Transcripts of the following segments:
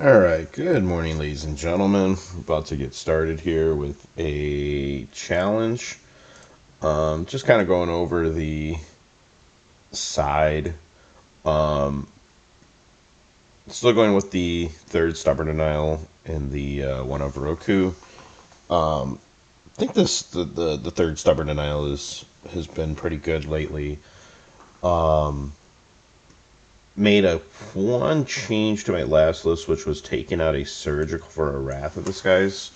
Alright, good morning, ladies and gentlemen. About to get started here with a challenge. Just kind of going over the side. Um, Still going with the third Stubborn Denial and the one of Roku. I think the third Stubborn Denial has been pretty good lately. Um, Made a one change to my last list, which was taking out a Surgical for a Wrath of the Skies,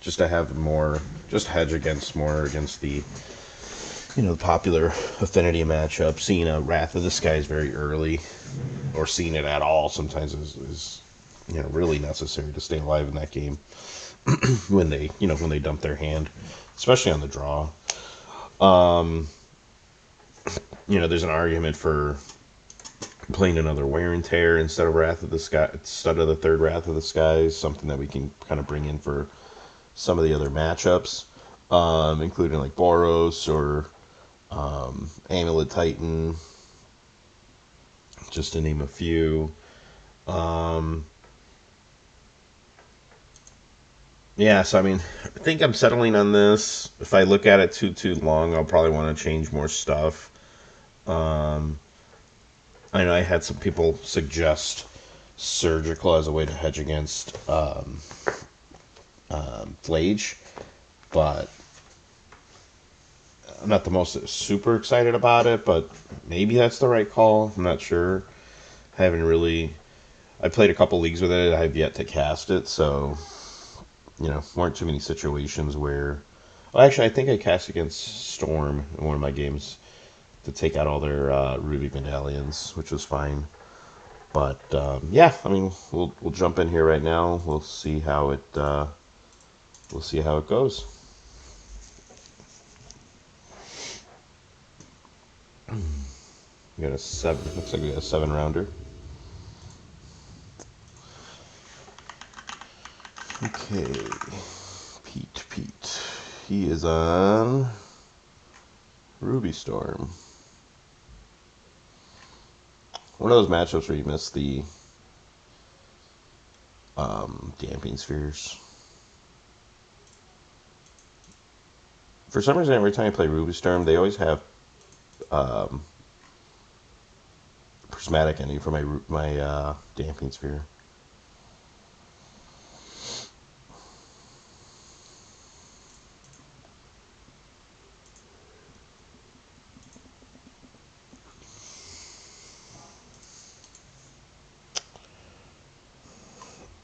just to have more, just hedge against the popular affinity matchup. Seeing a Wrath of the Skies very early, or seeing it at all, sometimes is really necessary to stay alive in that game when they dump their hand, especially on the draw. Um, there's an argument for playing another Wear and Tear instead of the third Wrath of the Skies, something that we can kind of bring in for some of the other matchups, including like Boros or Amulet Titan, just to name a few. Yeah, so I mean, I think I'm settling on this. If I look at it too long, I'll probably want to change more stuff. Um, I know I had some people suggest Surgical as a way to hedge against Flage, but I'm not the most super excited about it, but maybe that's the right call. I'm not sure. I haven't really. I played a couple leagues with it. I have yet to cast it, so weren't too many situations where. Well, actually, I think I cast against Storm in one of my games to take out all their Ruby medallions, which was fine. But yeah, I mean, we'll jump in here right now. We'll see how it goes. We got a seven. Looks like we got a 7-rounder. Okay, Pete. He is on Ruby Storm. One of those matchups where you miss the damping spheres. For some reason, every time I play Ruby Storm, they always have prismatic ending for my damping sphere.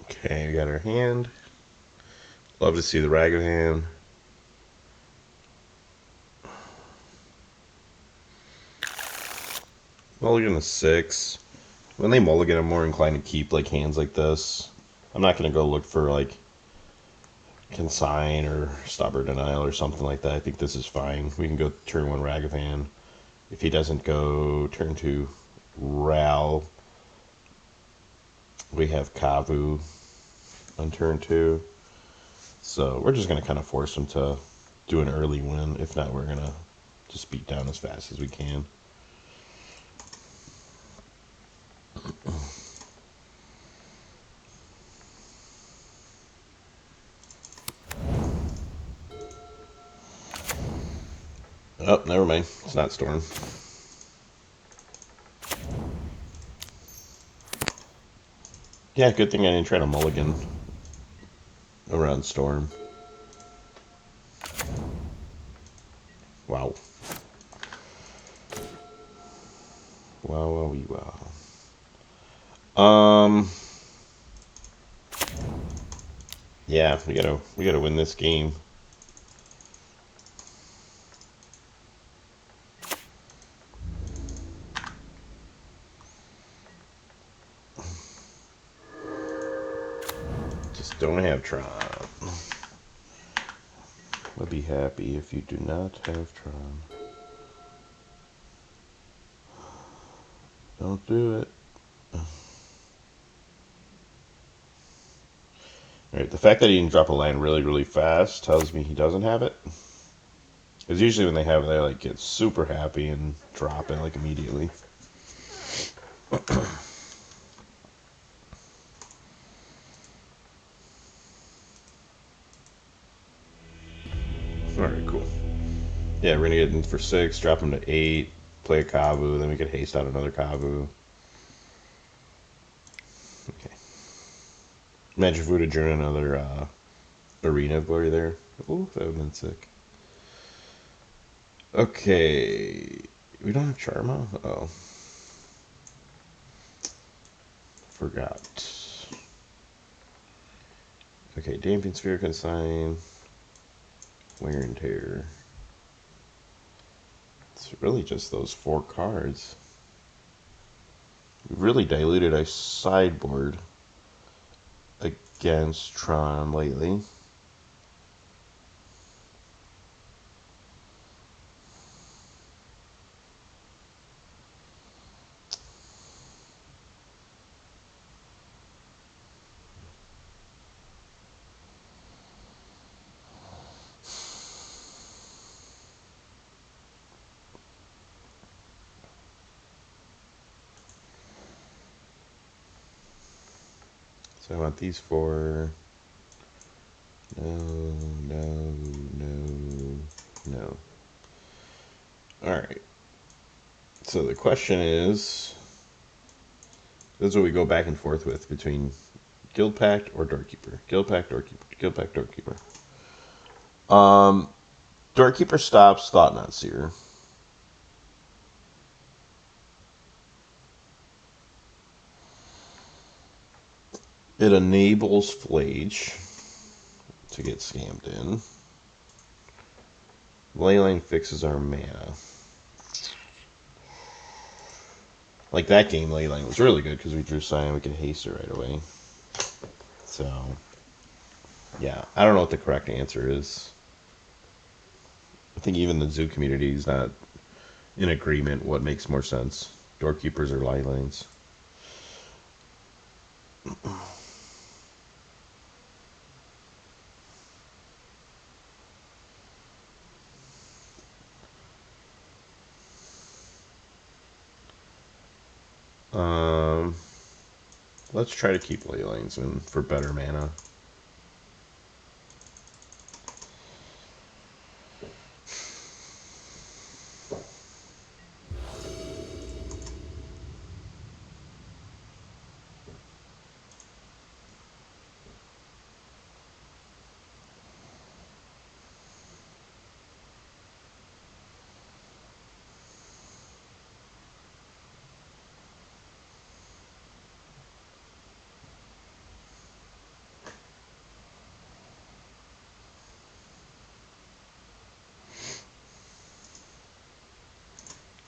Okay, we got our hand. Love to see the ragged hand. Mulligan a 6. When they mulligan, I'm more inclined to keep like hands like this. I'm not going to go look for like Consign or Stubborn Denial or something like that. I think this is fine. We can go turn 1 Ragavan. If he doesn't go turn 2 Ral, we have Kavu on turn 2. So we're just going to kind of force him to do an early win. If not, we're going to just beat down as fast as we can. Oh, never mind. It's not Storm. Yeah, good thing I didn't try to mulligan around Storm. Wow. Wow. Yeah, we gotta win this game. Just don't have Tron. I'll be happy if you do not have Tron. Don't do it. Alright, the fact that he can drop a land really fast tells me he doesn't have it. Because usually when they have it, they like get super happy and drop it like immediately. Alright, cool. Yeah, we're gonna get in for 6, drop him to 8, play a Kavu, then we could haste out another Kavu. Okay. Imagine if we would have drawn another arena boy there. Ooh, that would have been sick. Okay. We don't have Charma? Oh. Forgot. Okay, Damping Sphere, Consign, Wear and Tear. It's really just those 4 cards. We've really diluted our sideboard against Tron lately. So I want these 4. No. Alright. So the question is, this is what we go back and forth with between Guild Pact or Doorkeeper. Guild Pact, Doorkeeper. Guild Pact, Doorkeeper. Doorkeeper stops Thought Knot Seer. It enables Flage to get scammed in. Leyline fixes our mana. Like that game, Leyline was really good because we drew Scion, we could haste it right away. So, yeah, I don't know what the correct answer is. I think even the zoo community is not in agreement what makes more sense. Doorkeepers or Leylines. Let's try to keep Leylines in for better mana.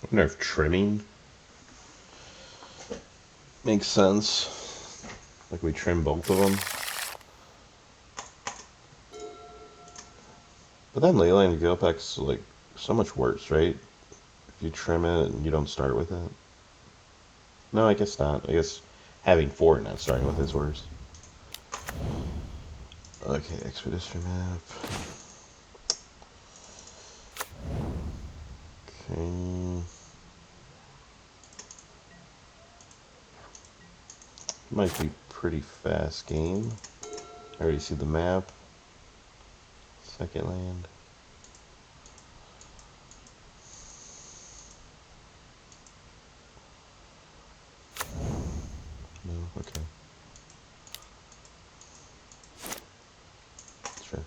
I wonder if trimming makes sense. Like we trim both of them. But then Leyline and Guild Pact's like so much worse, right? If you trim it and you don't start with it. No, I guess not. I guess having 4 and not starting with it's worse. Okay, Expedition map. Okay. Might be pretty fast game. I already see the map. Second land. No, okay. Sure.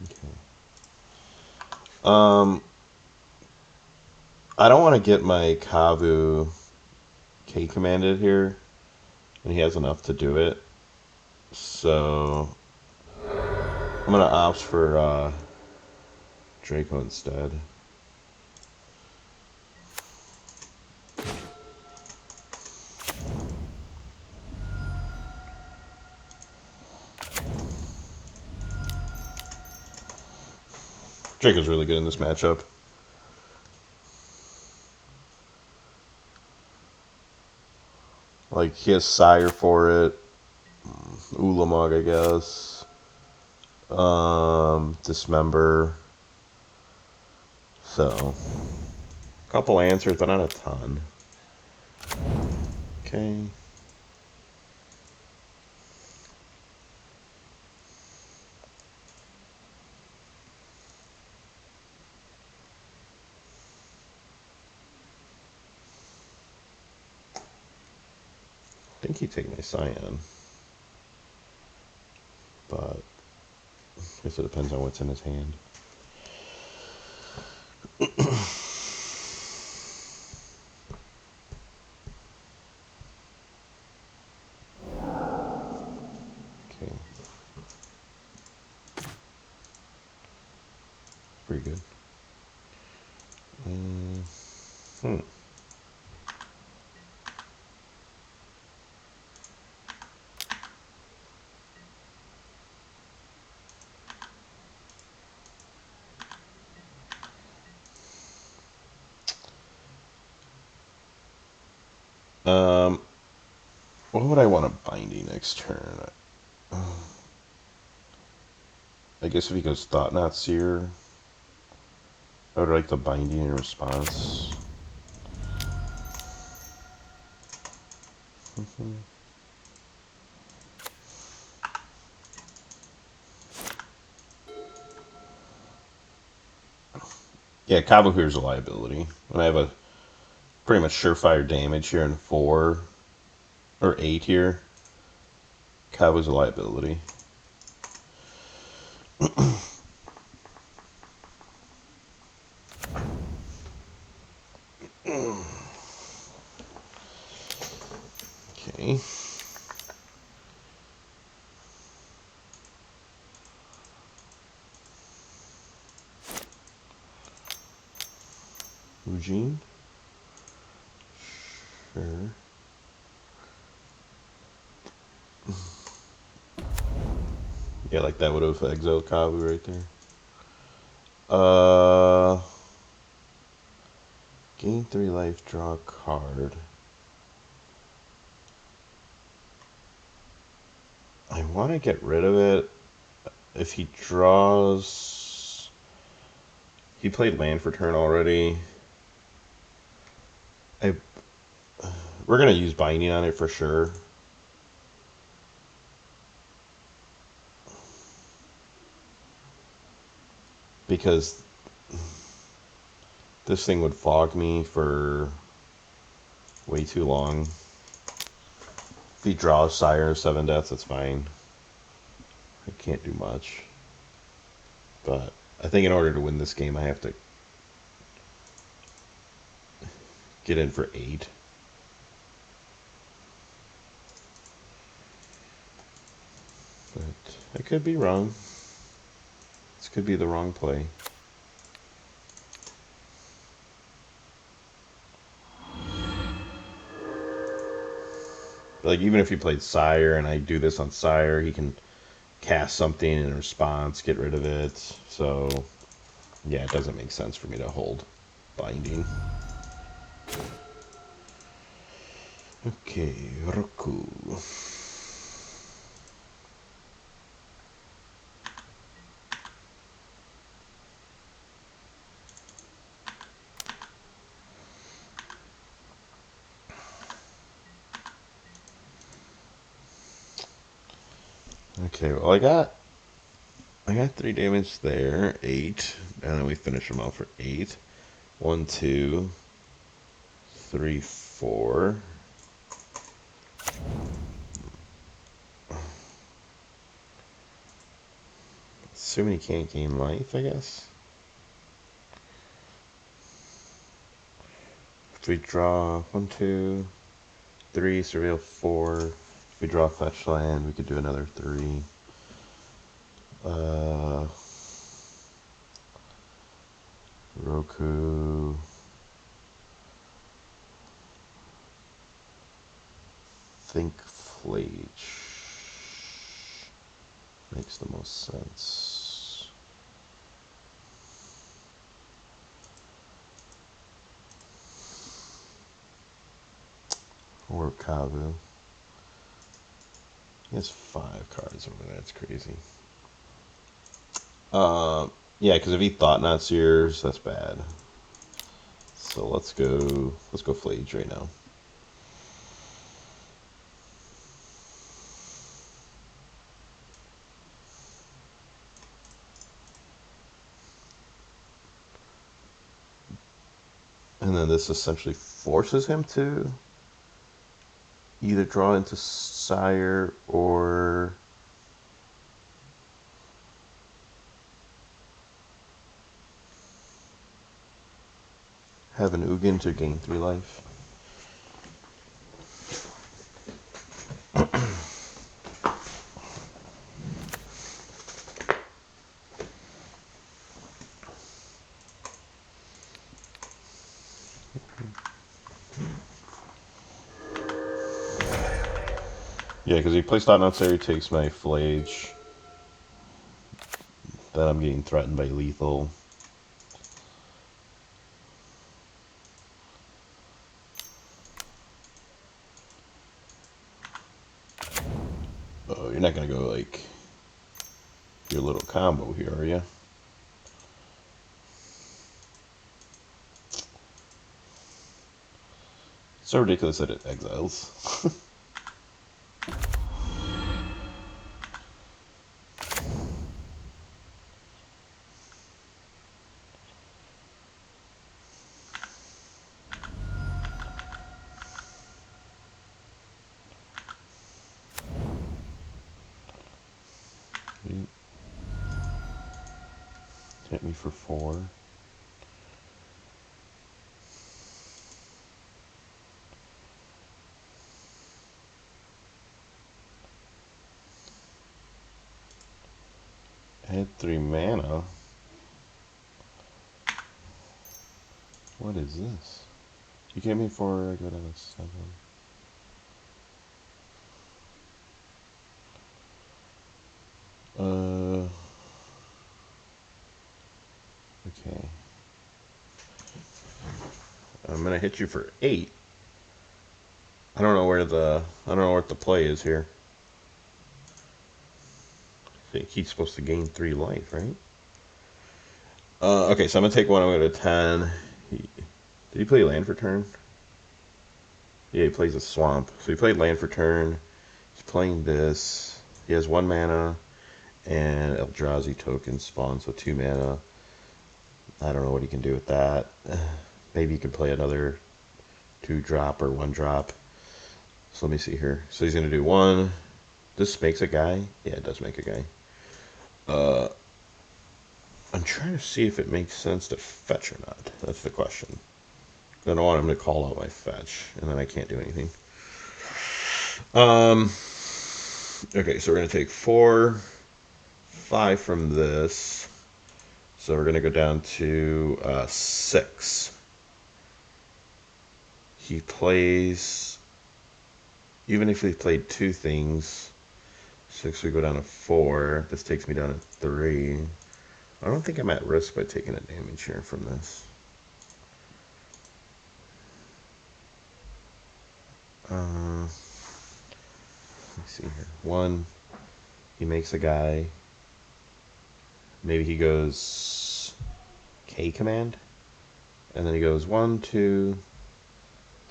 Okay. I don't want to get my Kavu K commanded here, and he has enough to do it. So I'm gonna opt for Draco instead. Draco's really good in this matchup. Like, he has Sire for it. Ulamog, I guess. Dismember. So, a couple answers, but not a ton. Okay. I think he'd take my Scion, but I guess it depends on what's in his hand. Okay. Pretty good. Hmm. What would I want to binding next turn? I guess if he goes Thought Not Seer, I would like the binding in response. Yeah, Cabo here's a liability. When I have a pretty much surefire damage here in 4 or 8 here, Cabo's a liability. Okay. Eugene? Sure. Yeah, like that would have exiled Cabo right there. Gain 3 life, draw a card. I want to get rid of it. If he draws... He played land for turn already. We're going to use binding on it for sure. Because this thing would fog me for way too long. If he draws Sire of 7 Deaths, that's fine. I can't do much. But I think in order to win this game, I have to get in for 8. But I could be wrong. This could be the wrong play. Like, even if he played Sire and I do this on Sire, he can cast something in response, get rid of it. So, yeah, it doesn't make sense for me to hold binding. Okay, Roku. Okay, well I got 3 damage there, 8, and then we finish them off for 8. 1, 2, 3, 4. Assuming he can't gain life, I guess. If we draw 1, 2, 3, surveil 4. If we draw fetch land, we could do another 3. Roku. Think Flage makes the most sense. Or Kavu. He has 5 cards over there. That's crazy. Yeah, because if he Thought Not Seers, that's bad. So let's go Flage right now. And then this essentially forces him to either draw into Sire or have an Ugin to gain 3 life. Yeah, because he plays Thought Not He takes my Flage. Then I'm getting threatened by lethal. Oh, you're not going to go like your little combo here, are you? It's so ridiculous that it exiles. Hit me for 4. Add 3 mana. What is this? You gave me 4, I go down to 7. Okay. I'm gonna hit you for 8. I don't know what the play is here. I think he's supposed to gain 3 life, right? Okay, so I'm gonna take 1, I'm gonna go to 10. Did he play land for turn? Yeah, he plays a swamp. So he played land for turn. He's playing this. He has 1 mana, and Eldrazi token spawns with 2 mana. I don't know what he can do with that. Maybe he could play another 2-drop or 1-drop. So let me see here. So he's going to do 1. This makes a guy? Yeah, it does make a guy. I'm trying to see if it makes sense to fetch or not. That's the question. I don't want him to call out my fetch, and then I can't do anything. Okay, so we're going to take 4, 5 from this. So we're going to go down to 6. He plays, even if he played 2 things, 6 we go down to 4. This takes me down to 3. I don't think I'm at risk by taking a damage here from this. Let me see here. 1, he makes a guy. Maybe he goes K command. And then he goes 1, 2,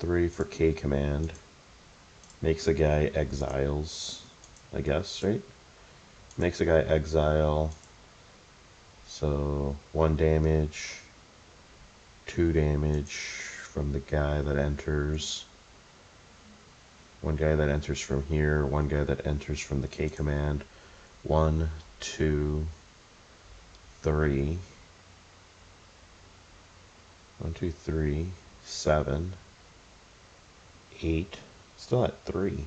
3 for K command. Makes a guy, exiles, I guess, right? Makes a guy exile. So 1 damage, 2 damage from the guy that enters. 1 guy that enters from here, 1 guy that enters from the K command. 1, 2, 3. 1, 2, 3, 7, 8. Still at 3.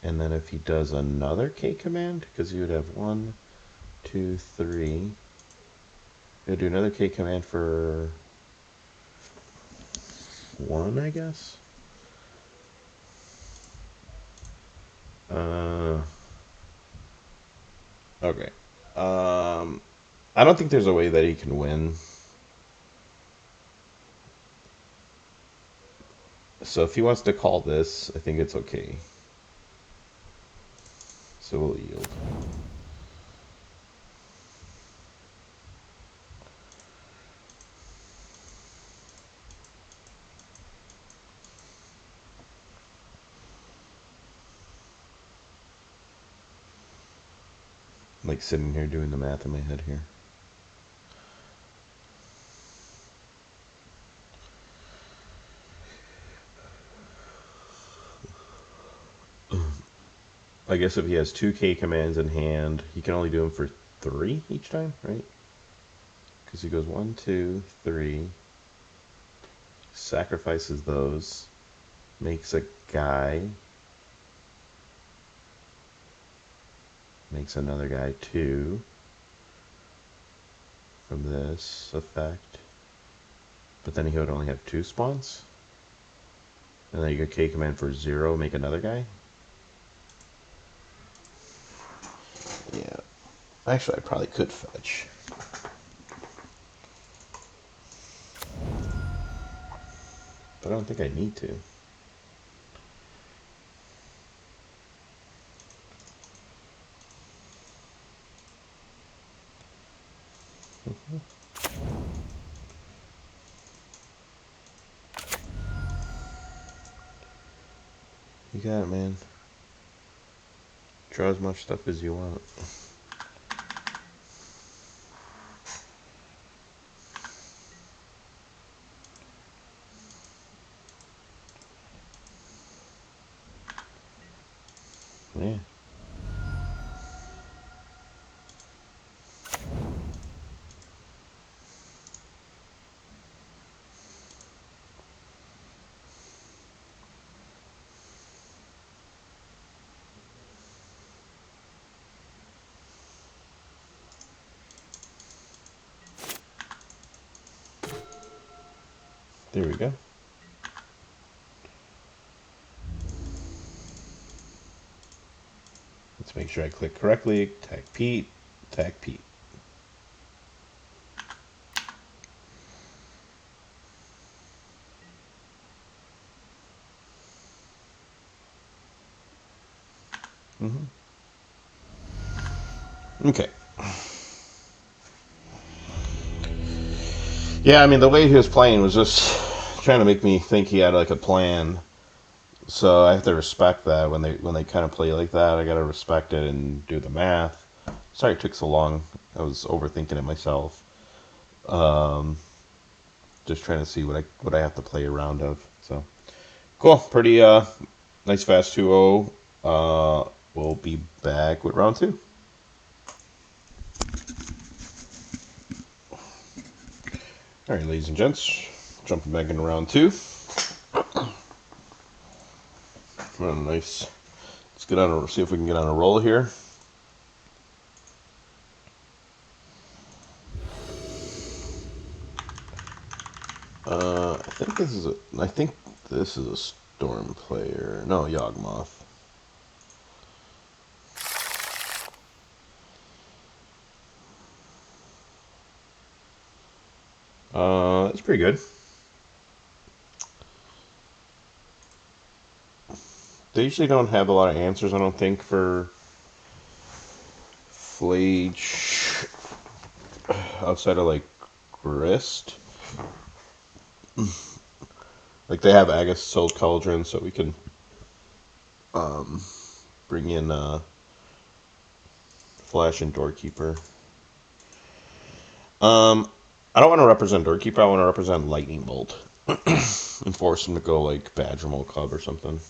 And then if he does another K command, because you would have 1, 2, 3. He'll do another K command for 1, I guess. Okay. I don't think there's a way that he can win. So if he wants to call this, I think it's okay. So we'll yield. like sitting here doing the math in my head here. I guess if he has 2K commands in hand, he can only do them for 3 each time, right? Because he goes 1, 2, 3, sacrifices those, makes a guy, makes another guy 2 from this effect, but then he would only have 2 spawns. And then you get K command for 0, make another guy. Yeah. Actually, I probably could fetch. But I don't think I need to. You got it, man. Draw as much stuff as you want. Yeah. There we go. Let's make sure I click correctly. Attack Pete. Attack Pete. Okay. Yeah, I mean, the way he was playing was just trying to make me think he had like a plan. So I have to respect that when they kind of play like that. I gotta respect it and do the math. Sorry it took so long. I was overthinking it myself. Just trying to see what I have to play around of. So cool, pretty nice fast 2-0. We'll be back with round 2. All right, ladies and gents, jumping back into round 2. Nice. Let's get on. See if we can get on a roll here. I think this is a storm player. No, Yawg Moth. That's pretty good. They usually don't have a lot of answers, I don't think, for Flage outside of like Grist. Like they have Agus Soul Cauldron, so we can bring in Flash and Doorkeeper. I don't want to represent Doorkeeper. I want to represent Lightning Bolt and force him to go like Badgermole Club or something.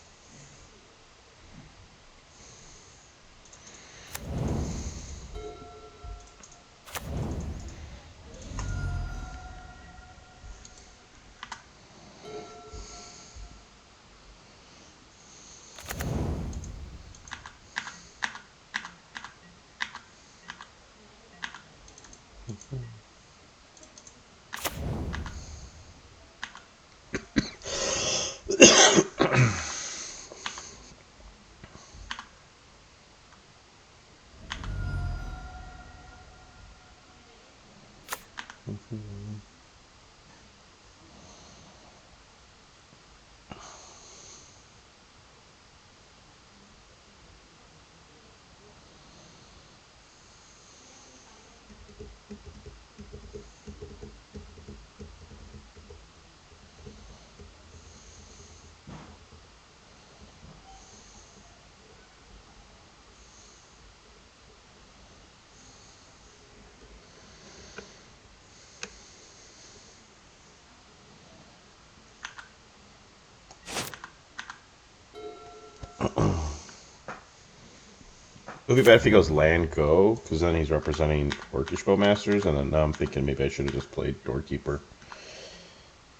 would be bad if he goes land go, because then he's representing Orcish Bowmasters, and then now I'm thinking maybe I should have just played Doorkeeper.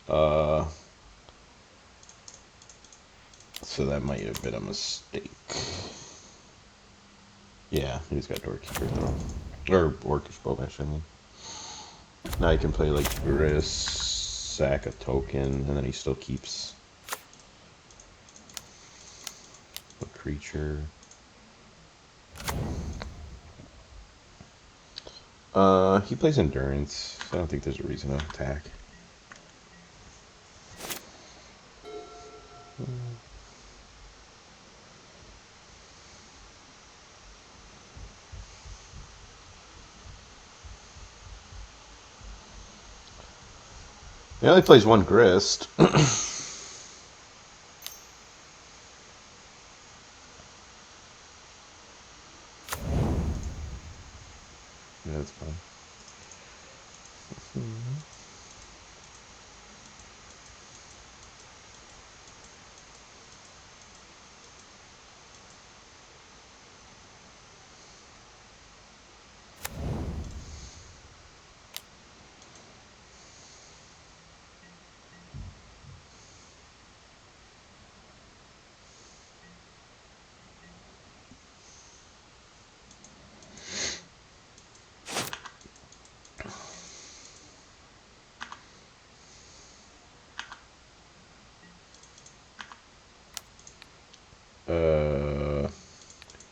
So that might have been a mistake. Yeah, he's got Doorkeeper though. Or Orcish Bowmaster, I mean. Now he can play like Gris, sack a token, and then he still keeps a creature. He plays Endurance, so I don't think there's a reason to attack. He only plays one Grist. Yeah, that's fine.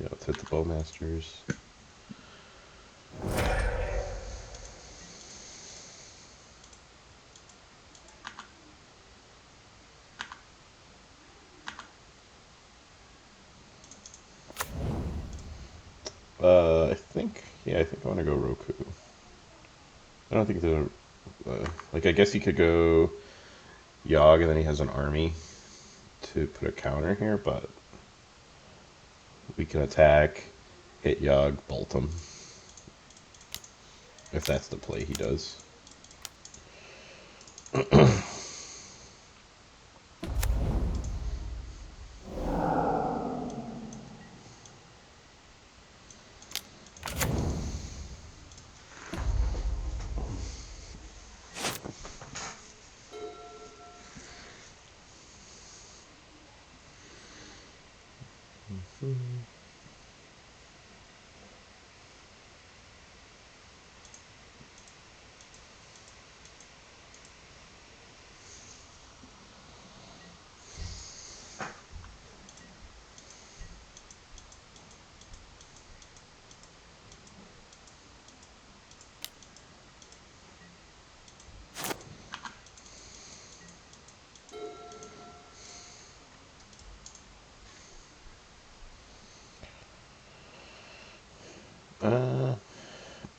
Yeah, let's hit the Bowmasters. I think I want to go Roku. I don't think there's like, I guess he could go Yawg and then he has an army to put a counter here, but we can attack, hit Yawg, bolt him. If that's the play he does.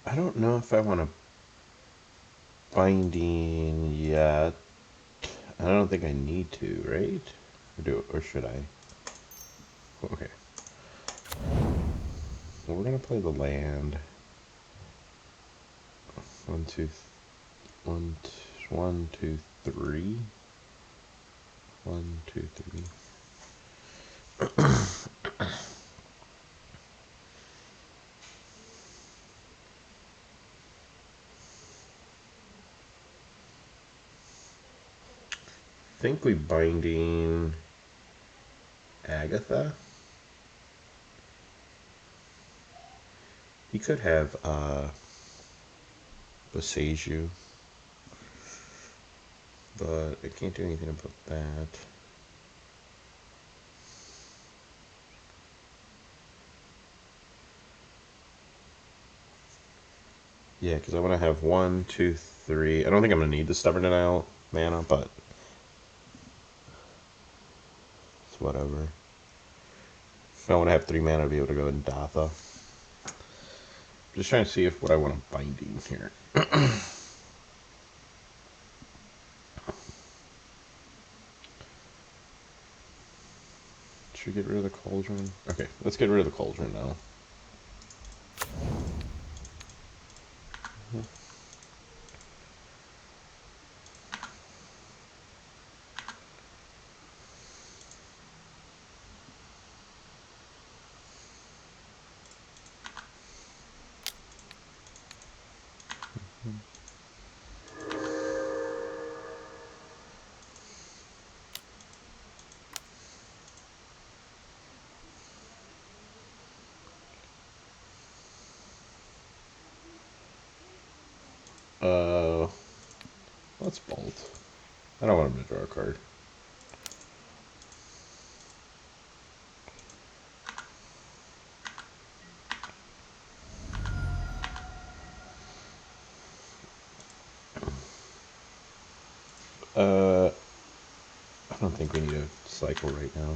I don't know if I want to binding yet. I don't think I need to, right? Or should I? Okay. Well, we're gonna play the land. One, two, one, one, two, three. One, two, three. I think we binding Agatha. He could have Boseiju, but I can't do anything about that. Yeah, because I want to have one, two, three. I don't think I'm going to need the Stubborn Denial mana, but it's whatever. If I want to have 3 mana to be able to go in Datha. Just trying to see if what I want to binding here. Should we get rid of the Cauldron? Okay, let's get rid of the Cauldron now. Uh, let's bolt. I don't want him to draw a card. I don't think we need a cycle right now.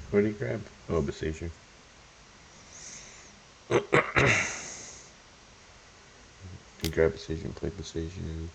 What did he grab? Oh, Besieger. He grabbed Besieger and played Besieger.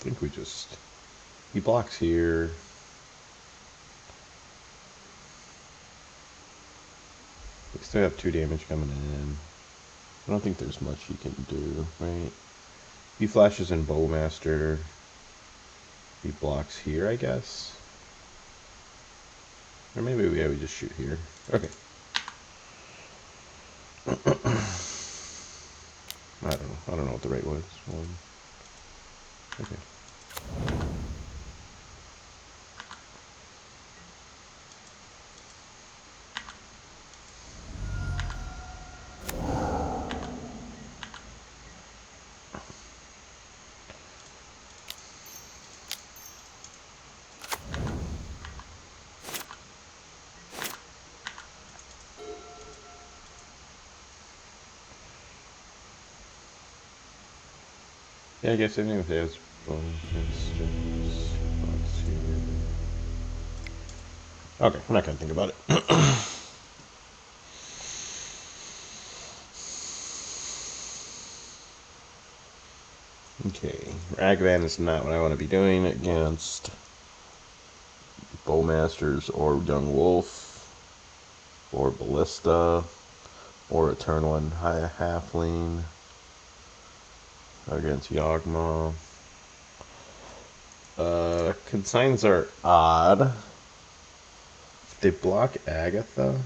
I think we just... He blocks here. We still have 2 damage coming in. I don't think there's much he can do, right? He flashes in Bowmaster. He blocks here, I guess. Or maybe we just shoot here. Okay. I don't know. I don't know what the rate was. Okay. Yeah, I guess anything if it has okay, I'm not gonna think about it. Okay, Ragavan is not what I want to be doing against Bowmasters or Young Wolf or Ballista or Eternal and Halfling against Yawg. Consigns are odd. They block Agatha.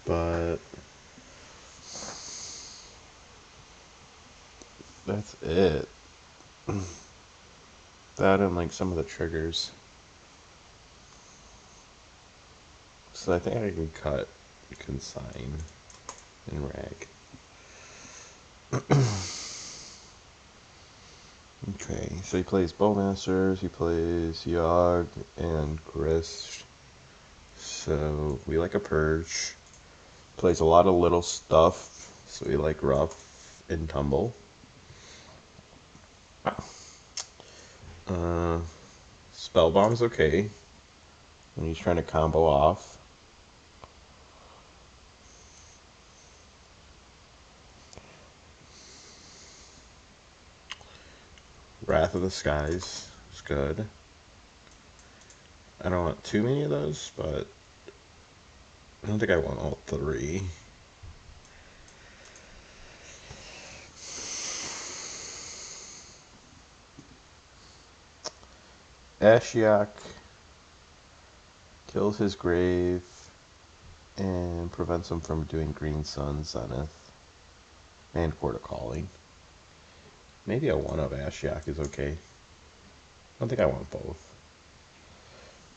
But that's it. That and like some of the triggers. So I think I can cut Consign and Rag. Okay, so he plays Bowmasters, he plays Yawg and Grist. So we like a Purge. Plays a lot of little stuff, so we like Rough and Tumble. Spellbomb's okay when he's trying to combo off. Wrath of the Skies is good. I don't want too many of those, but I don't think I want all 3. Ashiok kills his grave. and prevents him from doing Green Sun, Zenith, and Court of Calling. Maybe a 1 of Ashiok is okay. I don't think I want both.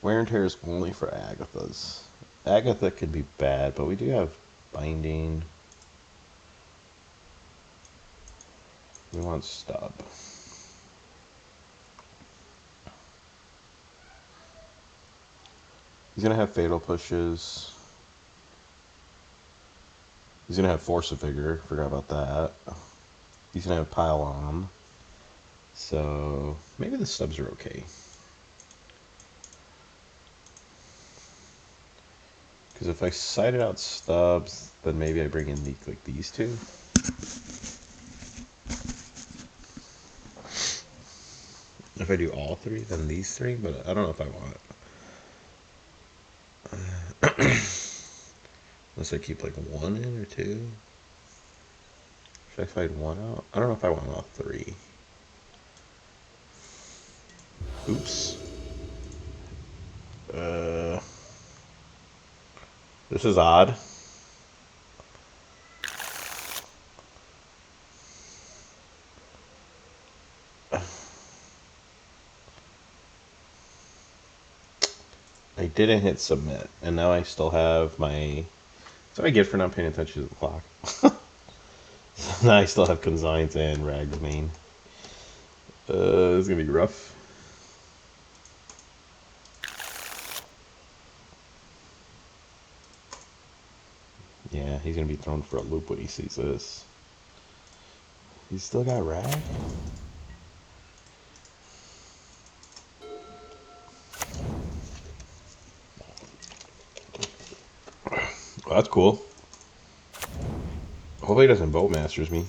Wear and Tear is only for Agathas. Agatha can be bad, but we do have Binding. We want Stub. He's going to have Fatal Pushes. He's going to have Force of Vigor. Forgot about that. He's going to have Pile On. So maybe the Stubs are okay. Because if I sided out Stubs, then maybe I bring in like these two. If I do all three, then these three, but I don't know if I want it. Unless I keep like 1 in or 2. Should I find 1 out? I don't know if I want all 3. Oops. This is odd. I didn't hit submit, and now I still have my... That's what I get for not paying attention to the clock. So now I still have Consigns and Rag's main. This is going to be rough. Yeah, he's going to be thrown for a loop when he sees this. He's still got Rag? Well, that's cool. Hopefully he doesn't Boat Masters me.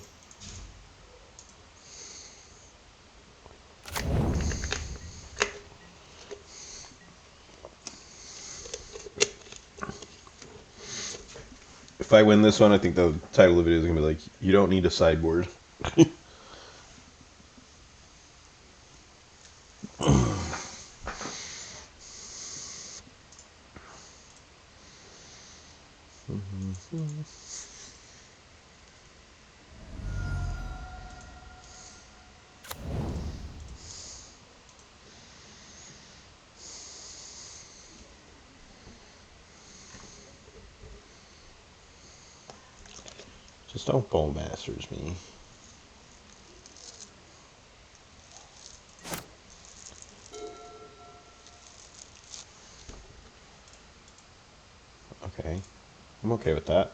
If I win this one, I think the title of the video is going to be like, you don't need a sideboard. Just don't Boat Masters me. Okay. I'm okay with that.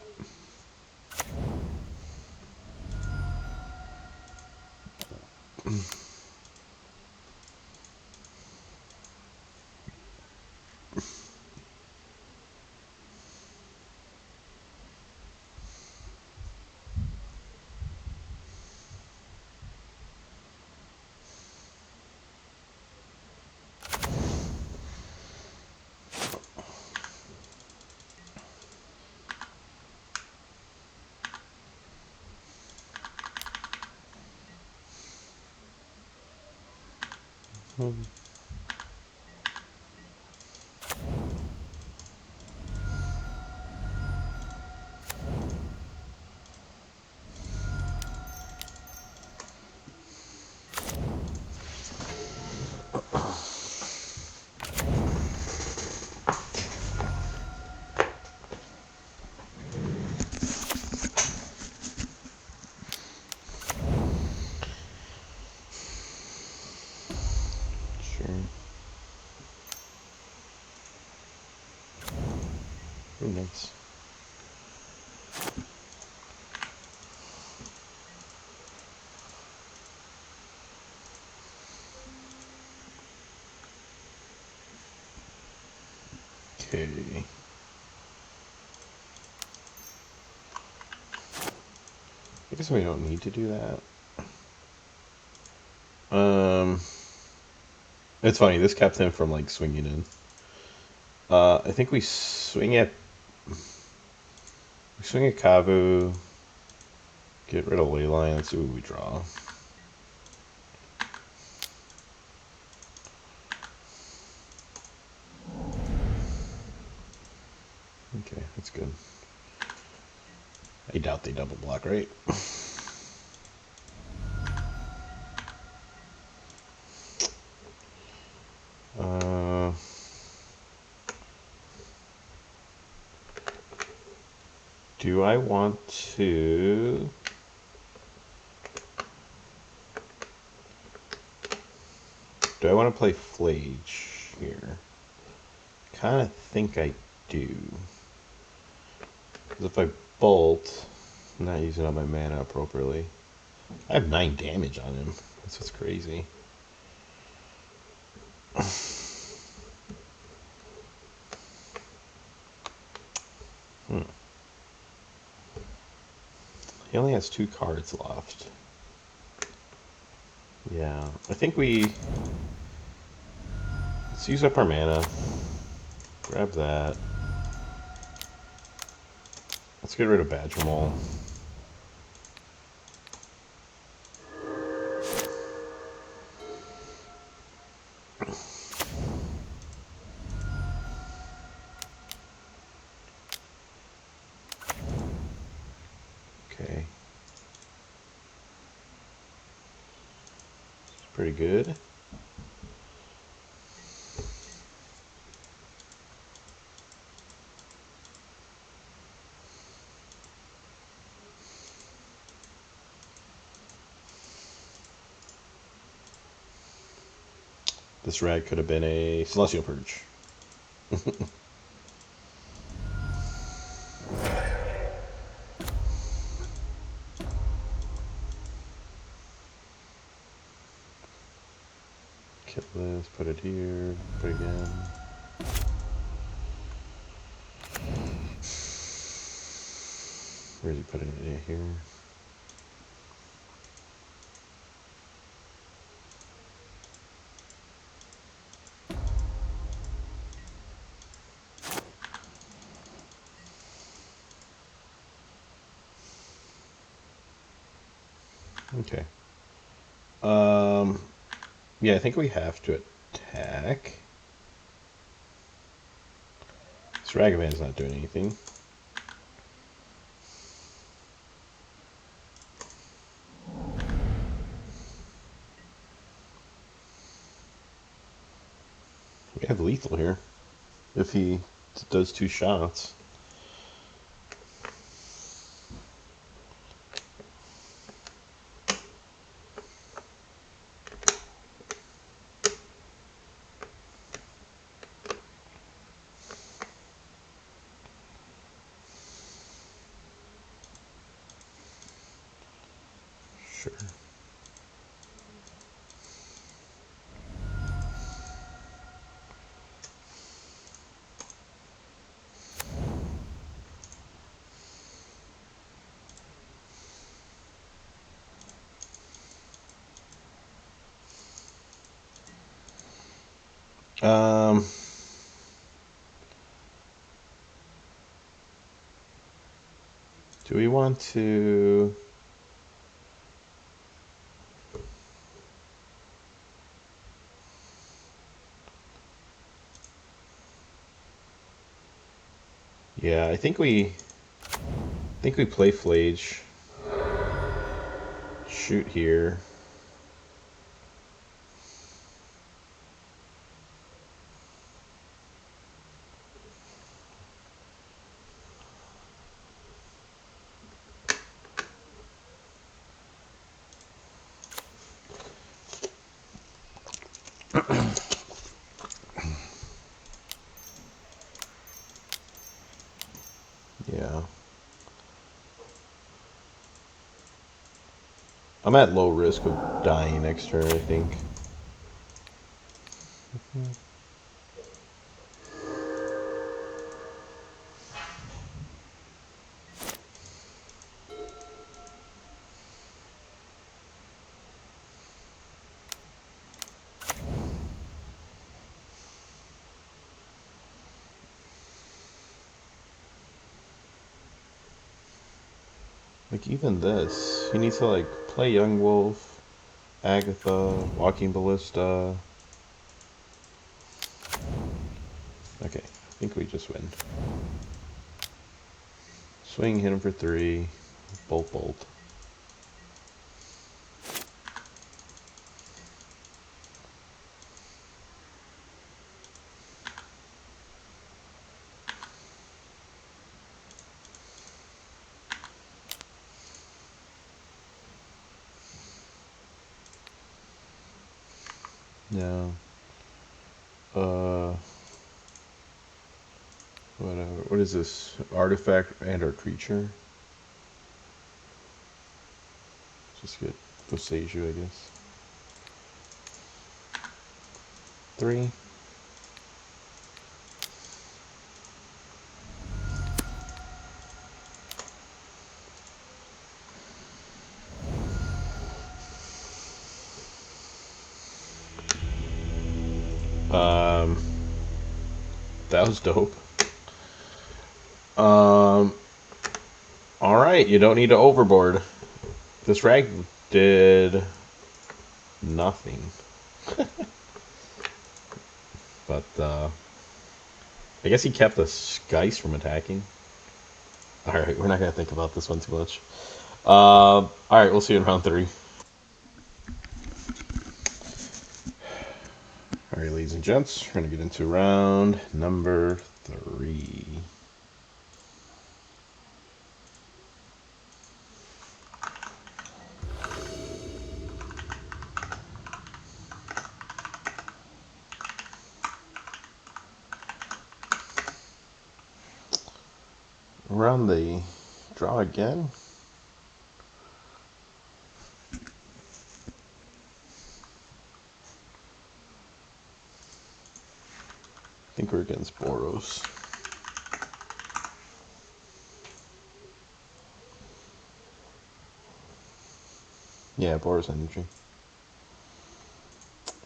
Sure. Oh, nice. Okay. I guess we don't need to do that. It's funny. This kept him from like swinging in. I think we swing at Kavu. Get rid of Leyline. Let's see what we draw. Okay, that's good. I doubt they double block, right? Do I want to... Do I want to play Flage here? Kind of think I do. Because if I bolt, I'm not using up my mana appropriately. I have 9 damage on him. That's what's crazy. He only has 2 cards left. Yeah, I think let's use up our mana. Grab that. Let's get rid of Badgermole. Okay. It's pretty good. This rag could have been a Celestial Purge. Kill this, put it here, put it again. Where is he putting it here? Okay. Yeah, I think we have to attack. This Ragavan's not doing anything. We have lethal here. If he does 2 shots. Sure. Do we want to... Yeah, I think we play Flage. Shoot here. Yeah. I'm at low risk of dying next turn, I think. Like, even this, he needs to, like, play Young Wolf, Agatha, Walking Ballista. Okay, I think we just win. Swing, hit him for 3. Bolt, bolt. No. Whatever. What is this? Artifact and our creature? Just get Boseiju, I guess. 3. That was dope. Alright, you don't need to overboard. This rag did nothing. But, I guess he kept the Geist from attacking. Alright, we're not going to think about this one too much. Alright, we'll see you in round 3. Alright, ladies and gents, we're going to get into round number 3. Around the draw again. I think we're against Boros. Yeah, Boros Energy.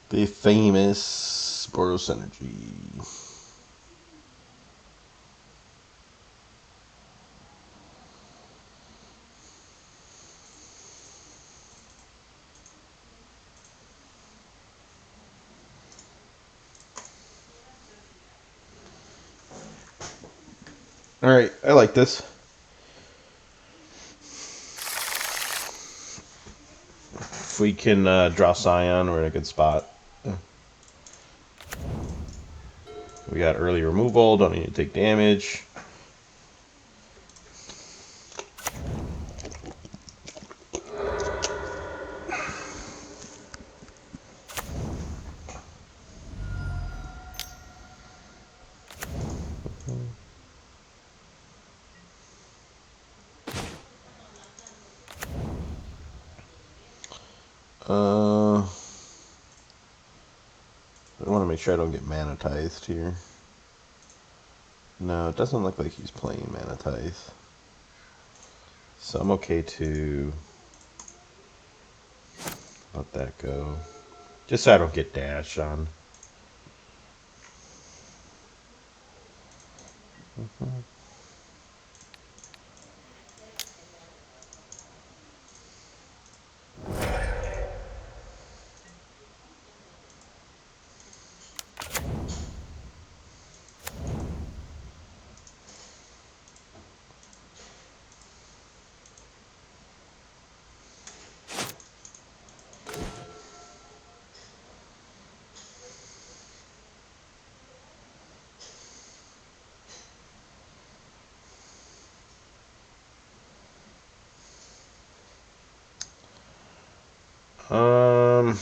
The famous Boros Energy. Alright, I like this. If we can draw Scion, we're in a good spot. We got early removal, don't need to take damage. I want to make sure I don't get mana tithed here. No, it doesn't look like he's playing mana tithe. So I'm okay to let that go. Just so I don't get dash on. Um,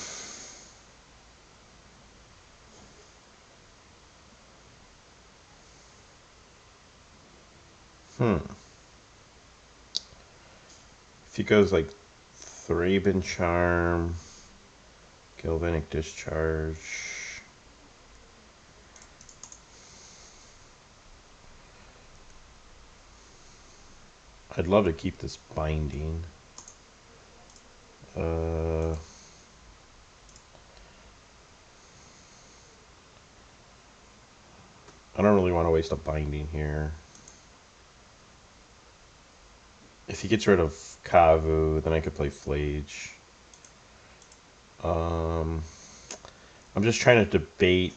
If he goes like Thraben Charm, Galvanic Discharge. I'd love to keep this binding. I don't really want to waste a binding here. If he gets rid of Kavu, then I could play Flage. I'm just trying to debate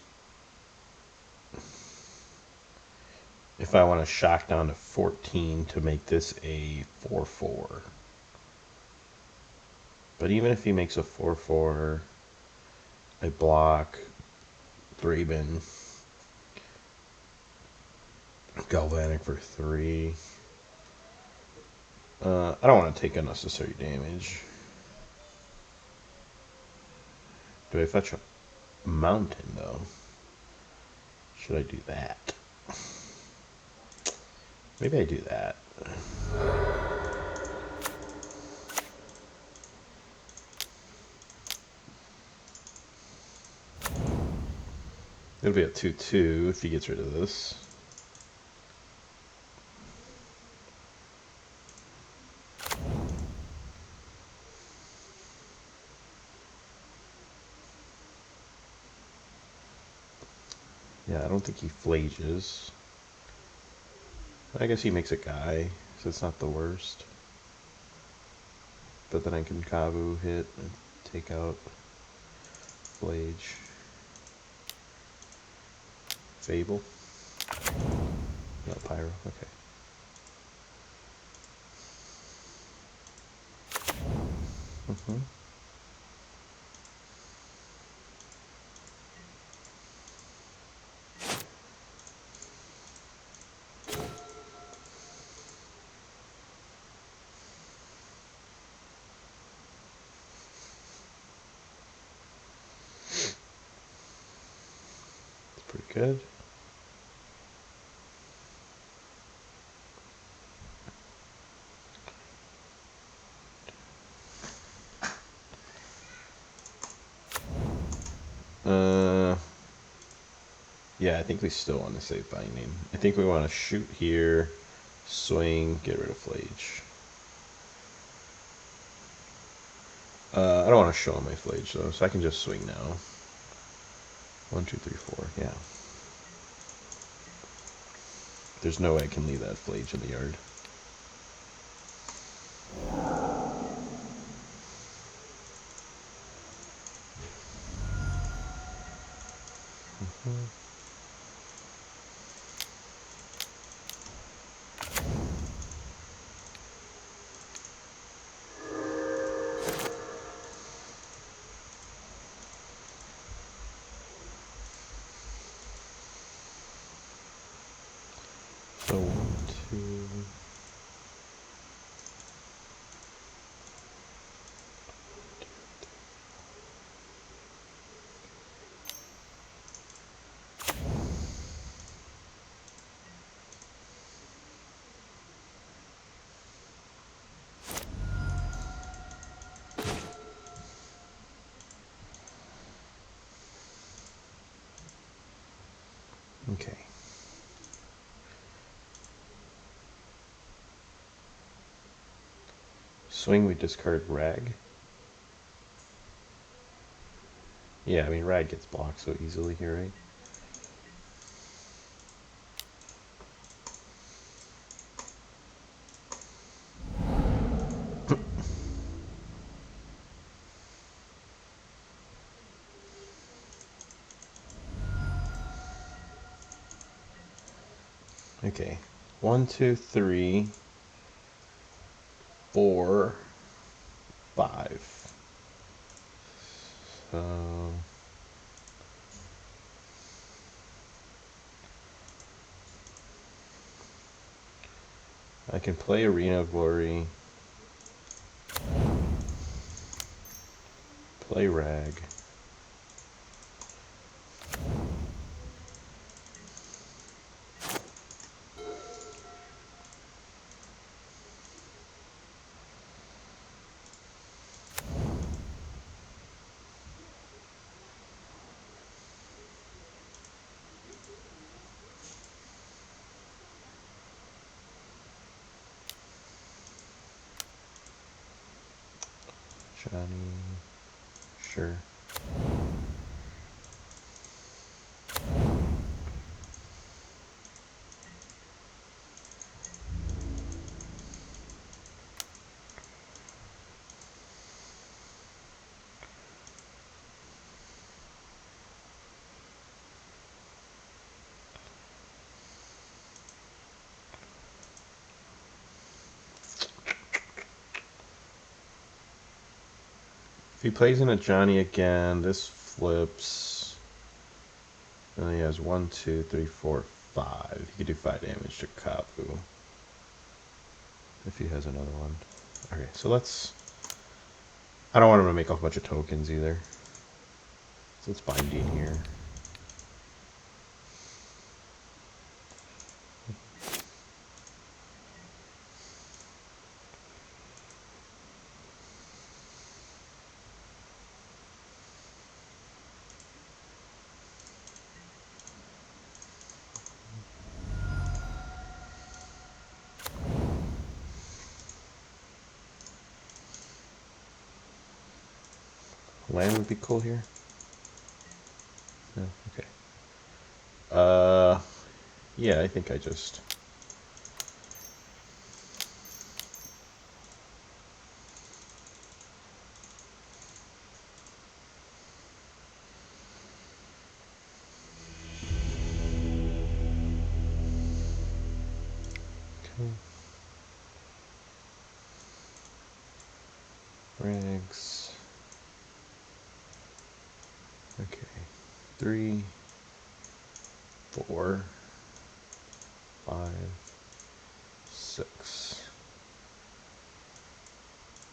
if if I want to shock down to 14 to make this a 4/4. But even if he makes a 4/4, I block Thraben, Galvanic for 3. I don't want to take unnecessary damage. Do I fetch a mountain, though? Should I do that? Maybe I do that. It'll be a 2/2 if he gets rid of this. Yeah, I don't think he flages. I guess he makes a guy, so it's not the worst. But then I can Kavu hit and take out Flage. Fable. No, Pyro, okay. It's pretty good. Yeah, I think we still want to save Binding. I think we want to shoot here, swing, get rid of Flage. I don't want to show him my Flage though, so I can just swing now. 1, 2, 3, 4, yeah. There's no way I can leave that Flage in the yard. So 1, 2. Okay. Swing, we discard Rag. Yeah, I mean, Rag gets blocked so easily here, right? Okay. 1, 2, 3, 4, 5. So I can play Arena of Glory, play Rag. Johnny, sure. If he plays in a Johnny again, this flips. And he has 1, 2, 3, 4, 5. He could do 5 damage to Kapu. If he has another one. Okay, so let's... I don't want him to make a whole bunch of tokens either. So it's binding here. Land would be cool here. No, okay. Yeah, I think I just... Okay. Rags. Okay. 3, 4, 5, 6.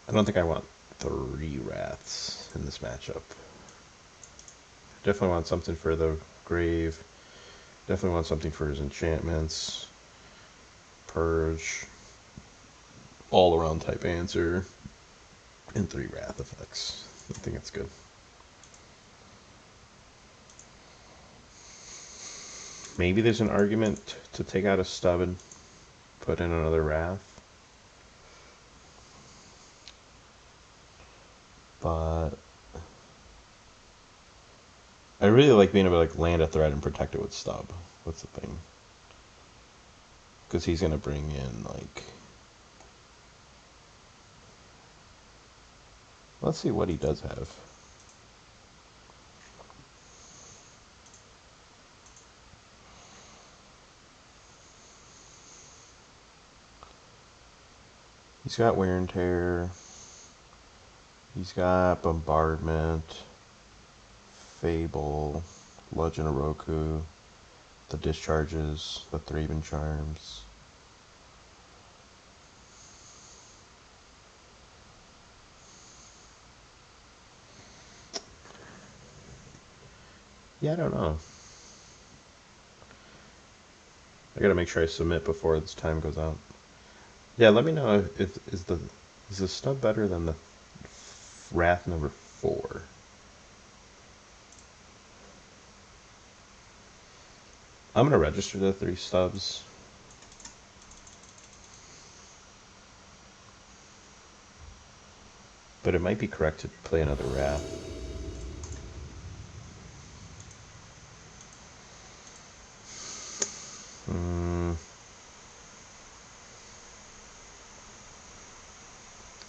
I don't think I want 3 Wraths in this matchup. Definitely want something for the grave. Definitely want something for his enchantments. Purge. All around type answer. And 3 Wrath effects. I think that's good. Maybe there's an argument to take out a stub and put in another Wrath. But I really like being able to like land a threat and protect it with stub. What's the thing? Because he's gonna bring in like... Let's see what he does have. He's got Wear and Tear. He's got Bombardment, Fable, Legend of Roku, the Discharges, the Thraben Charms. Yeah, I don't know. I gotta make sure I submit before this time goes out. Yeah, let me know if is the stub better than the Wrath number 4. I'm gonna register the 3 stubs. But it might be correct to play another Wrath.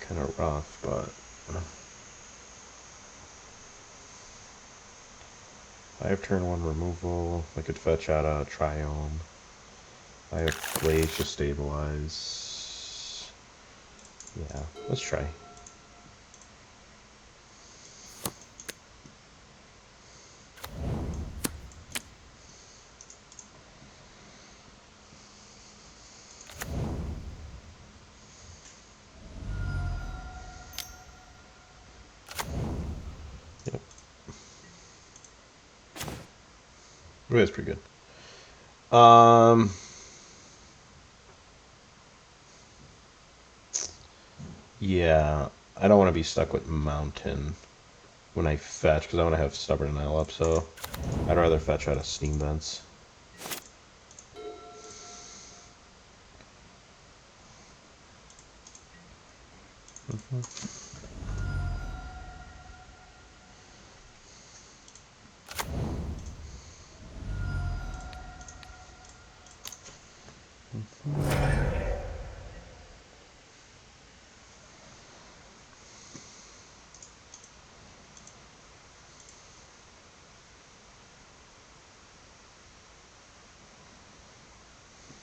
Kind of rough, but I have turn 1 removal. I could fetch out a Triome. I have Blaze to stabilize. Yeah, let's try. Yep. It was pretty good. Yeah, I don't want to be stuck with Mountain when I fetch, because I want to have Stubborn Nile up, so I'd rather fetch out of Steam Vents.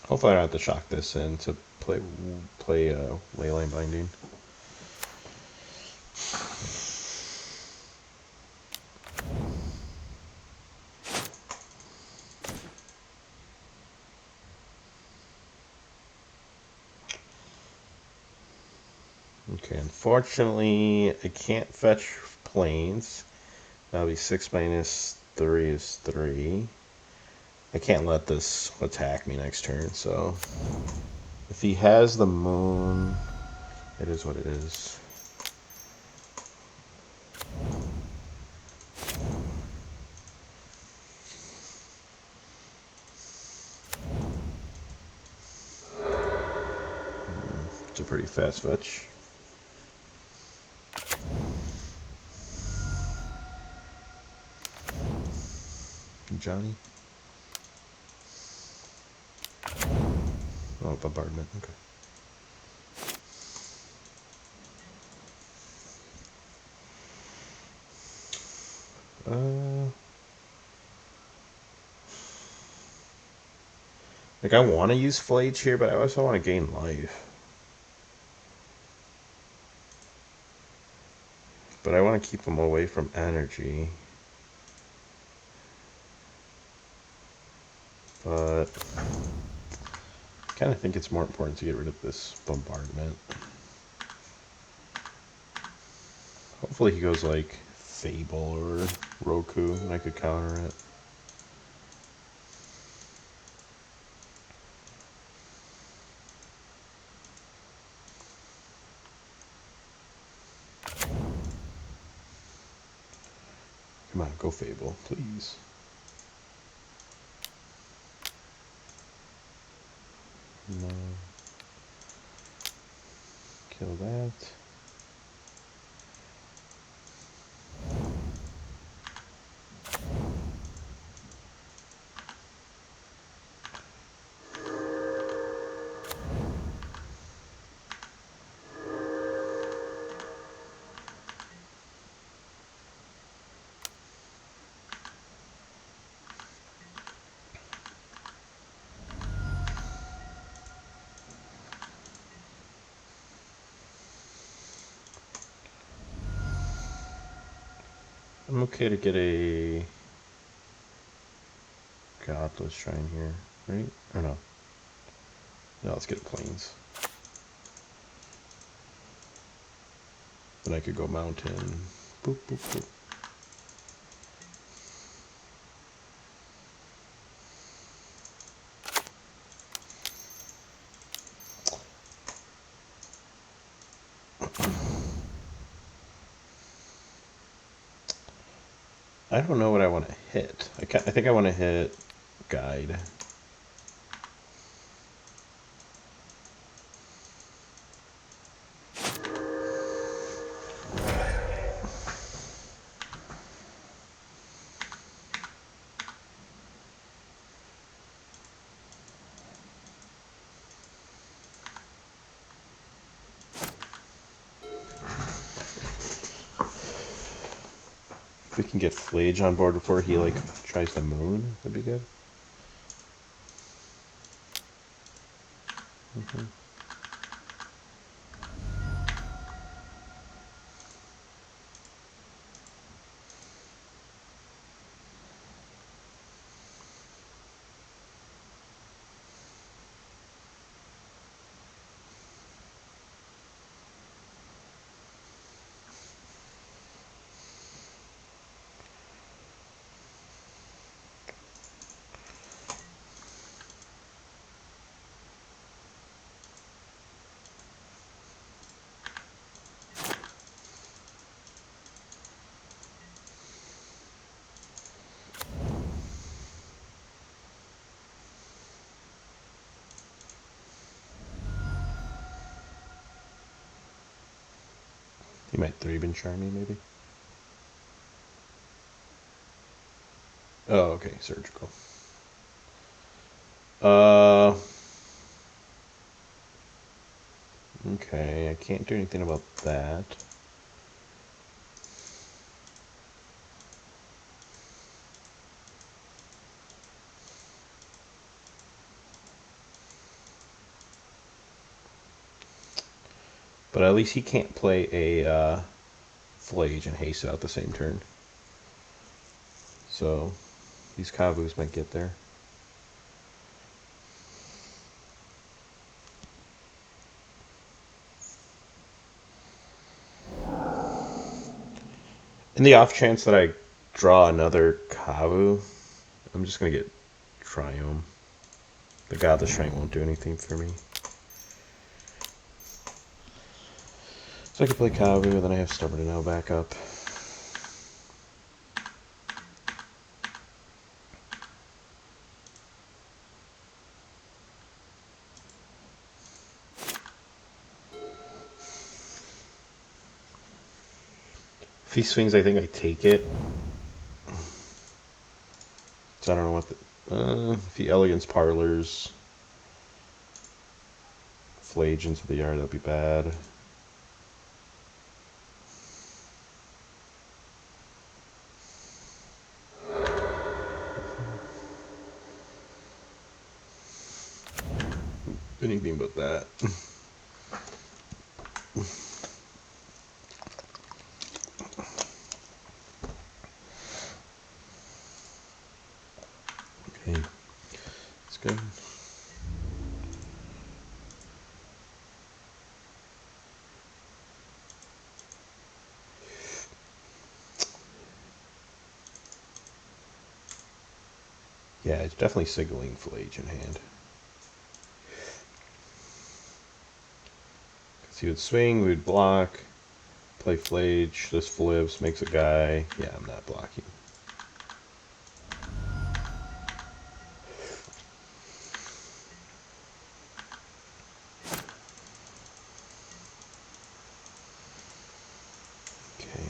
Hopefully I don't have to shock this in to play Leyline Binding. Okay, unfortunately, I can't fetch planes. That'll be 6 minus 3 is 3. I can't let this attack me next turn, so if he has the moon, it is what it is. It's a pretty fast fetch. Johnny? Oh, bombardment, okay. Like, I want to use Flage here, but I also want to gain life. But I want to keep him away from energy. But I kind of think it's more important to get rid of this bombardment. Hopefully he goes like Fable or Roku and I could counter it. Come on, go Fable, please. No. Kill that. I'm okay to get a Godless Shrine here, right? Or no? No, let's get Plains. Then I could go Mountain. Boop, boop, boop. I don't know what I want to hit. I think I want to hit Guide. If we can get Flage on board before he like tries the moon, that'd be good. He might 3-bin charm me, maybe. Oh, okay, surgical. Okay, I can't do anything about that. But at least he can't play a Flage and haste it out the same turn. So these Kavus might get there. In the off chance that I draw another Kavu, I'm just going to get Triome. The Godless Shrine won't do anything for me. So I can play Kavu, and then I have Stubborn to Now back up. If he swings, I think I take it. So I don't know what the... if he Elegance Parlors... Flage into the yard, that'd be bad. Anything but that. Okay, that's good. Yeah, it's definitely signaling Flage in hand. Because he would swing, we would block, play Flage, this flips, makes a guy. Yeah, I'm not blocking. Okay.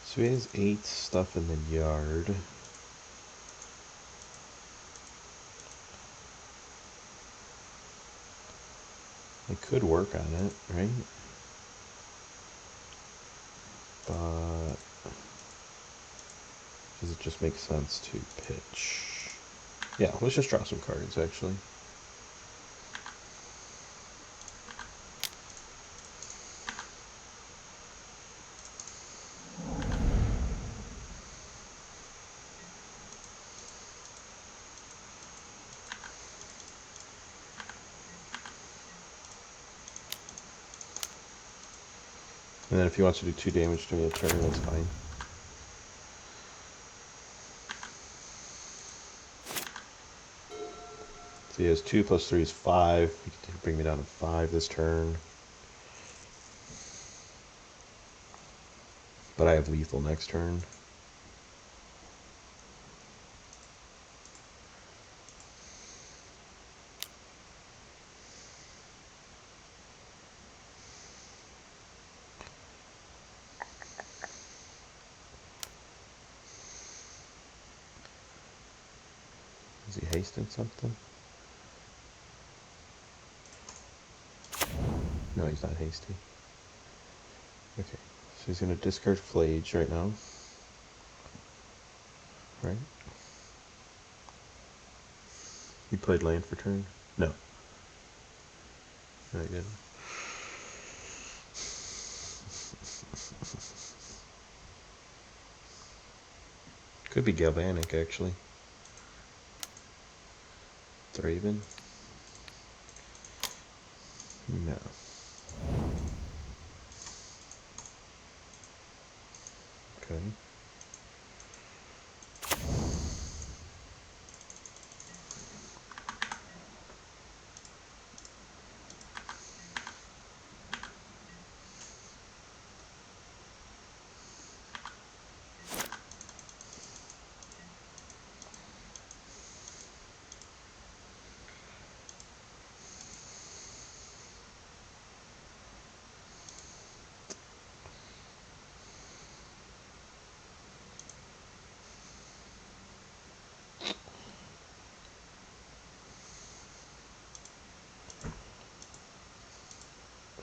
So he has 8 stuff in the yard. I could work on it, right? But does it just make sense to pitch? Yeah, let's just draw some cards, actually. And then if he wants to do 2 damage to me a turn, that's fine. So he has 2 plus 3 is 5. He can bring me down to 5 this turn. But I have lethal next turn. Is he hasting something? No, he's not hasty. Okay, so he's going to discard Flage right now. Right? He played land for turn? No. No, he didn't. Could be Galvanic, actually. Thraven? No. Okay.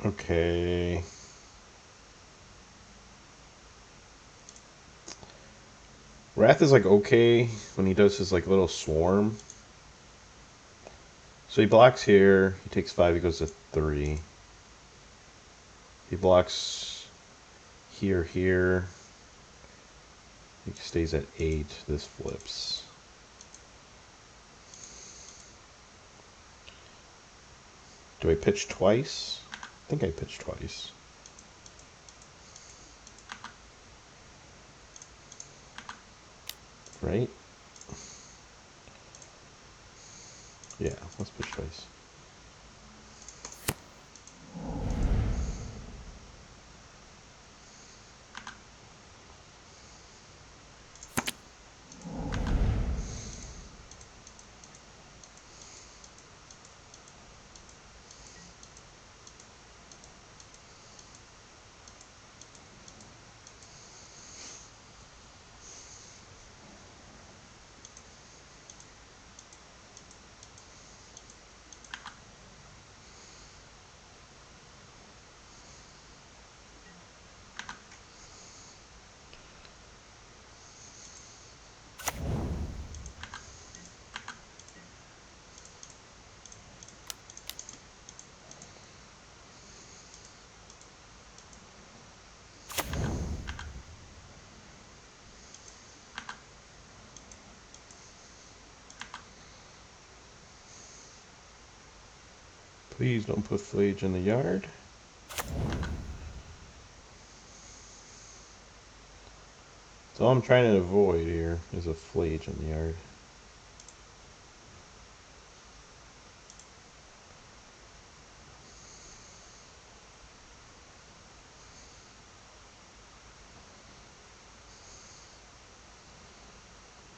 Okay. Wrath is like okay when he does his like little swarm. So he blocks here, he takes 5, he goes to 3. He blocks here, here. He stays at 8, this flips. Do I pitch twice? I think I pitched twice. right? Yeah, let's push twice. Please don't put Flage in the yard. That's all I'm trying to avoid here is a Flage in the yard.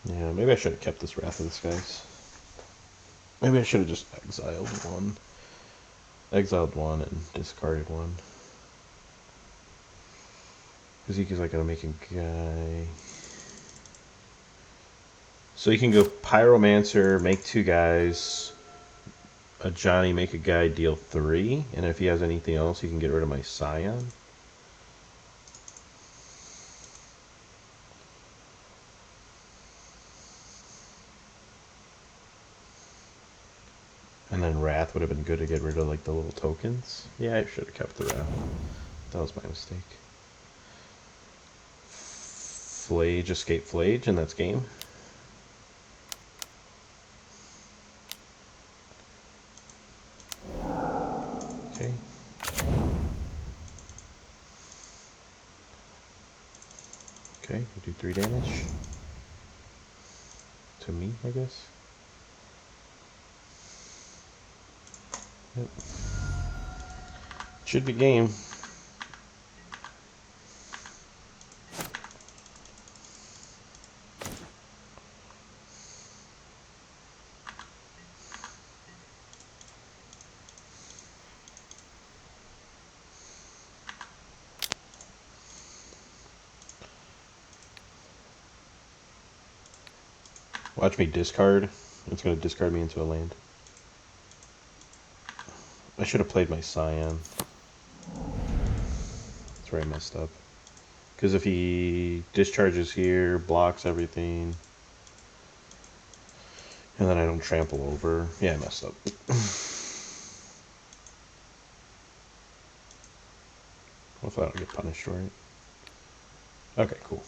Yeah, maybe I should have kept this Wrath of the Skies. Maybe I should have just exiled one. Exiled one and discarded one. Because I gotta make a guy. So you can go Pyromancer, make 2 guys. A Johnny, make a guy, deal 3. And if he has anything else, he can get rid of my Scion. And then Wrath would have been good to get rid of like the little tokens. Yeah, I should have kept the Wrath. That was my mistake. Flage, escape Flage, and that's game. Okay. Okay, we do 3 damage. To me, I guess. Yep. Should be game. Watch me discard. It's going to discard me into a land. I should have played my Scion. That's where I messed up. Because if he discharges here, blocks everything, and then I don't trample over. Yeah, I messed up. Hopefully I don't get punished for it. Okay, cool.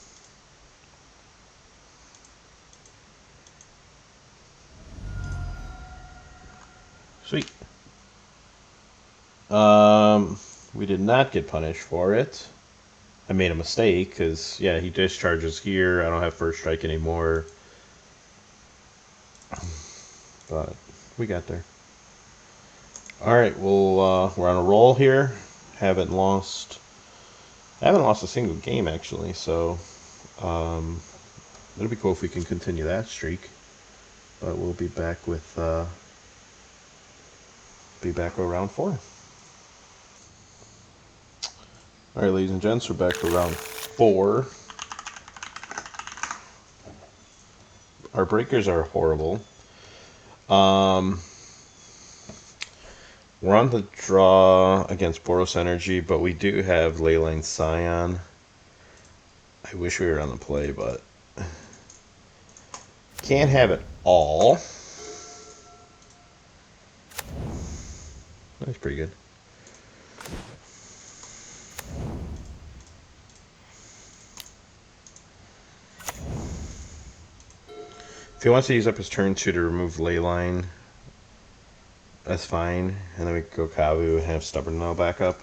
Sweet. We did not get punished for it. I made a mistake, because, yeah, he discharges here. I don't have first strike anymore. But we got there. Alright, well, we're on a roll here. I haven't lost a single game, actually, so it'll be cool if we can continue that streak. But we'll be back with round 4. Alright, ladies and gents, we're back for round 4. Our breakers are horrible. We're on the draw against Boros Energy, but we do have Leyline Scion. I wish we were on the play, but can't have it all. That's pretty good. If he wants to use up his turn 2 to remove Leyline, that's fine. And then we can go Kavu and have Stubborn Nail back up.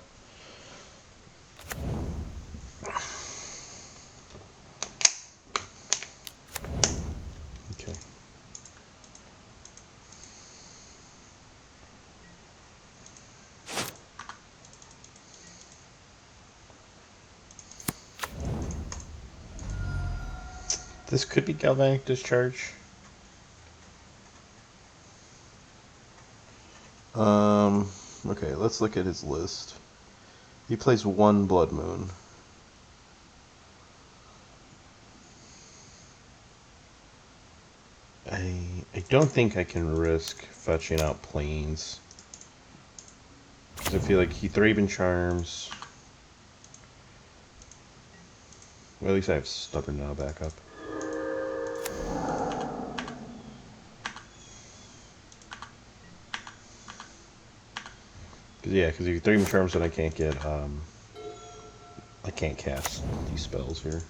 This could be Galvanic Discharge. Okay, let's look at his list. He plays 1 Blood Moon. I don't think I can risk fetching out planes. Because I feel like he Thraben Charms. Well, at least I have Stubborn now back up. Cause, yeah, because if you Thraben Charms, then I can't get, I can't cast these spells here.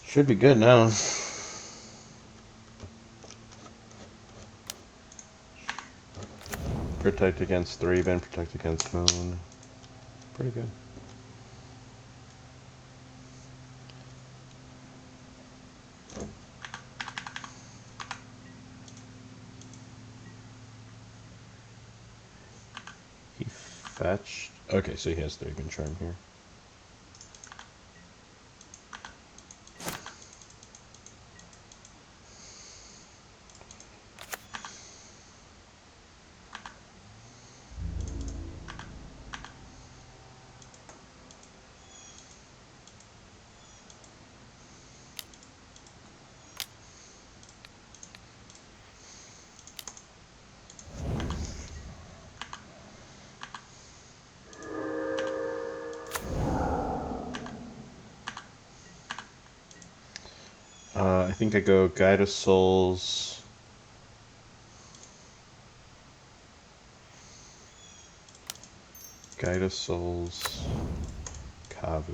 Should be good now. Protect against Thraben, protect against Moon. Pretty good. He fetched. Okay, so he has Thraben Charm here. I think I go Guide of Souls. Guide of Souls. Kavu.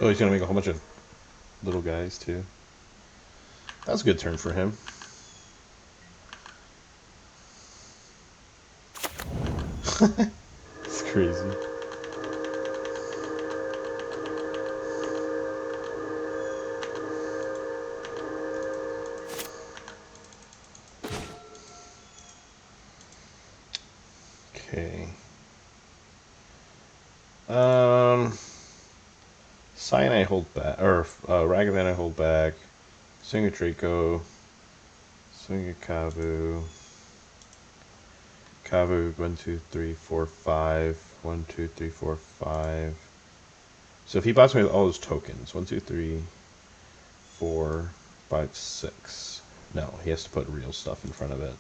Oh, he's gonna make a whole bunch of little guys too. That was a good turn for him. It's crazy. Okay. Cyan I hold back, or Ragavan I hold back. Swing a Draco. Swing a Kavu. Kavu 1, 2, 3, 4, 5. 1, 2, 3, 4, 5. So if he bots me with all those tokens, 1, 2, 3, 4, 5, 6. No, he has to put real stuff in front of it.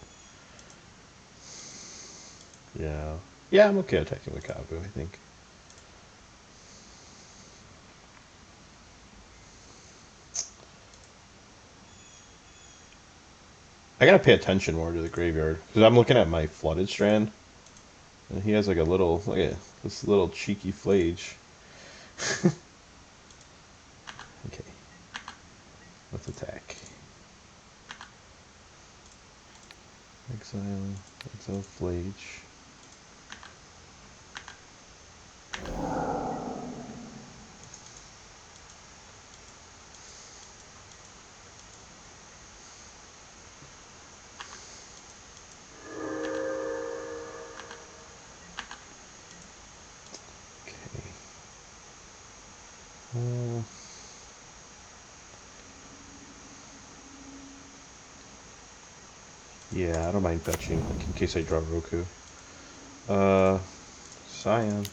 Yeah. Yeah, I'm okay attacking with Kavu, I think. I gotta pay attention more to the graveyard because I'm looking at my flooded strand, and he has like a little, look at this little cheeky flage. Okay, let's attack. Exile flage. Yeah, I don't mind fetching, like, in case I draw Roku. Cyan.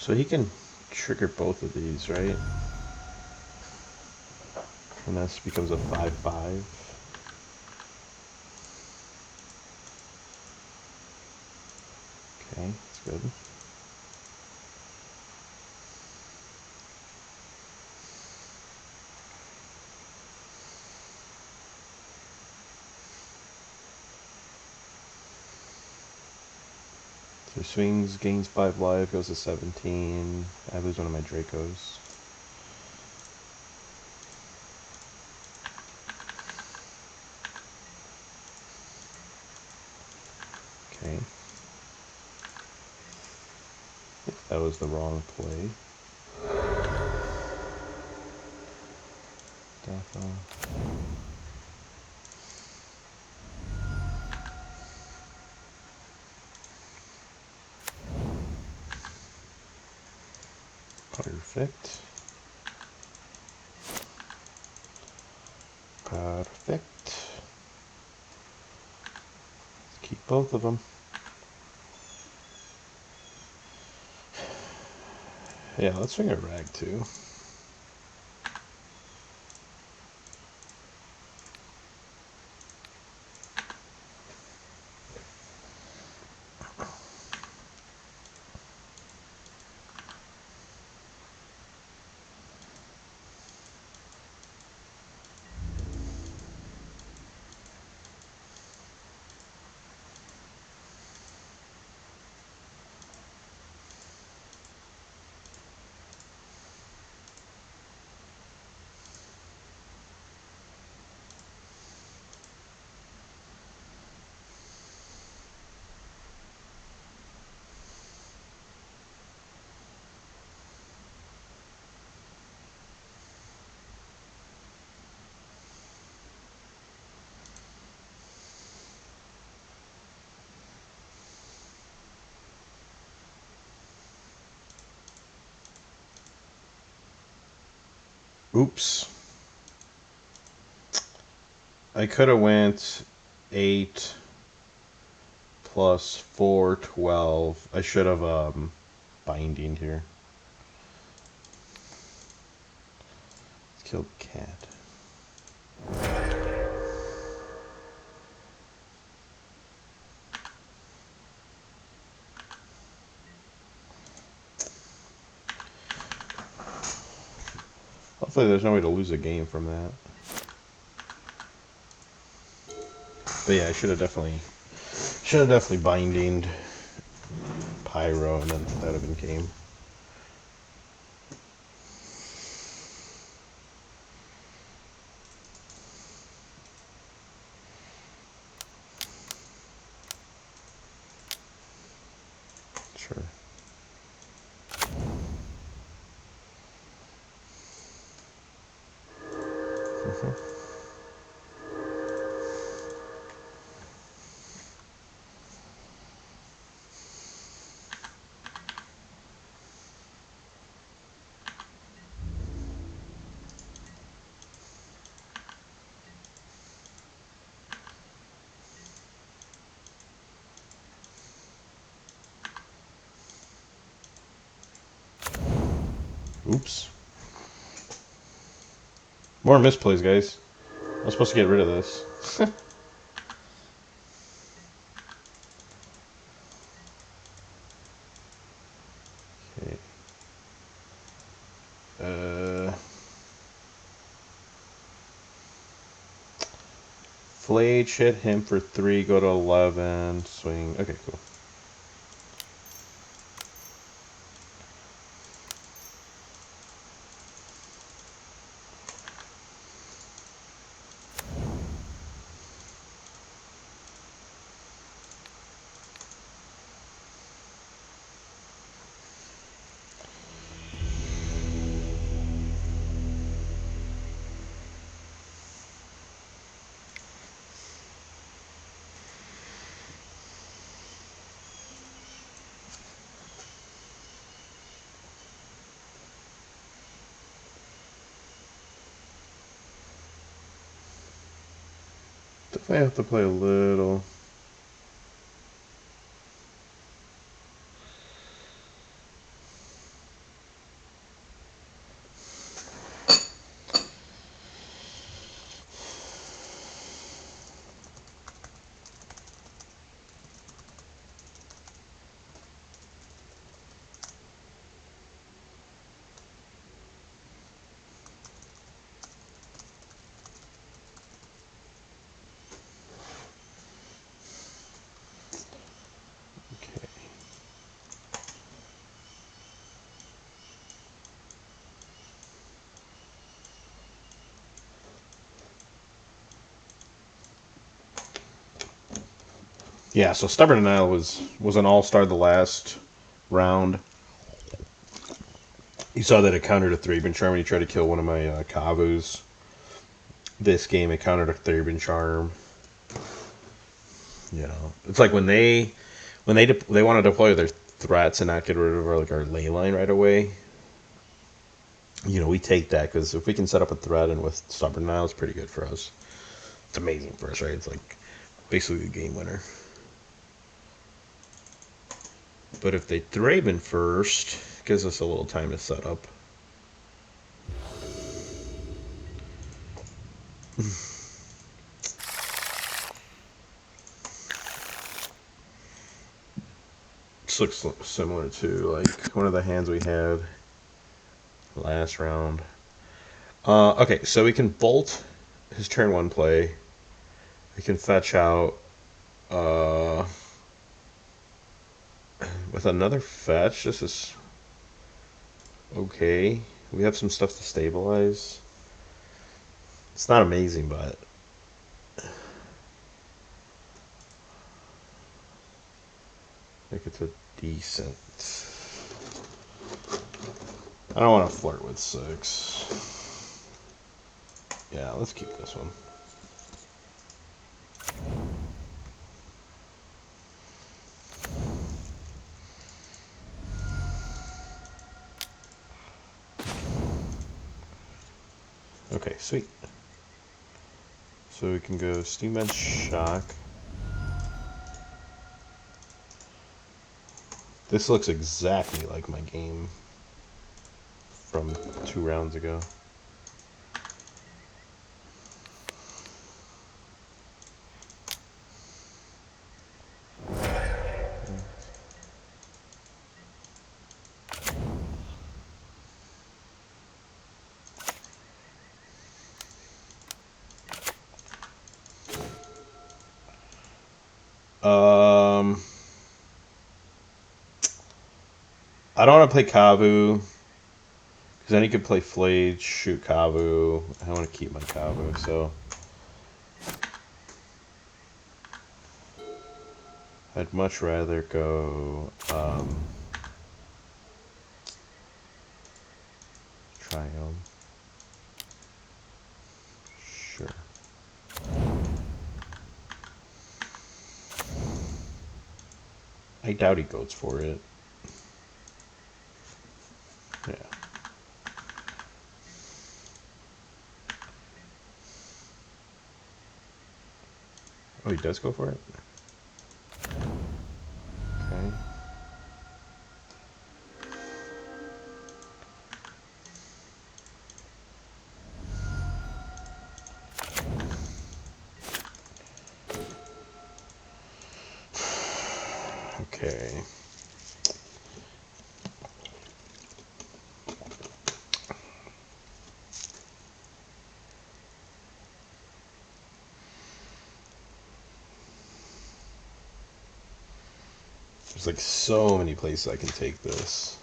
So he can trigger both of these, right? And this becomes a 5/5. Okay, that's good. So swings, gains 5 life, goes to 17. I lose one of my Dracos. Okay. That was the wrong play. Perfect. Perfect. Let's keep both of them. Yeah, let's swing a rag too. Oops. I could have went 8 plus 4, 12. I should have binding here. Let's kill the cat. Hopefully there's no way to lose a game from that. But yeah, I should have definitely bindinged Pyro, and then that would have been game. Sure. Oops. More misplays, guys. I'm supposed to get rid of this. Okay. Flage hit him for 3, go to 11, swing. Okay, cool. Definitely have to play a little. Yeah, so Stubborn Denial was an all-star the last round. You saw that it countered a Thraben Charm when he tried to kill one of my Kavus. This game, it countered a Thraben Charm. You know, it's like when they want to deploy their threats and not get rid of our ley line right away. You know, we take that because if we can set up a threat and with Stubborn Denial, it's pretty good for us. It's amazing for us, right? It's like basically a game winner. But if they Thraben first, it gives us a little time to set up. This looks similar to like one of the hands we had last round. Okay, so we can bolt his turn 1 play. We can fetch out with another fetch. This is okay. We have some stuff to stabilize. It's not amazing, but I think it's a decent. I don't want to flirt with 6. Yeah, let's keep this one. Okay, sweet. So we can go Steam Bench Shock. This looks exactly like my game from 2 rounds ago. I don't want to play Kavu, because then he could play Flage, shoot Kavu. I want to keep my Kavu, so I'd much rather go Triumph. Sure. I doubt he goes for it. Yeah. Oh, he does go for it? Okay. Okay. There's like so many places I can take this.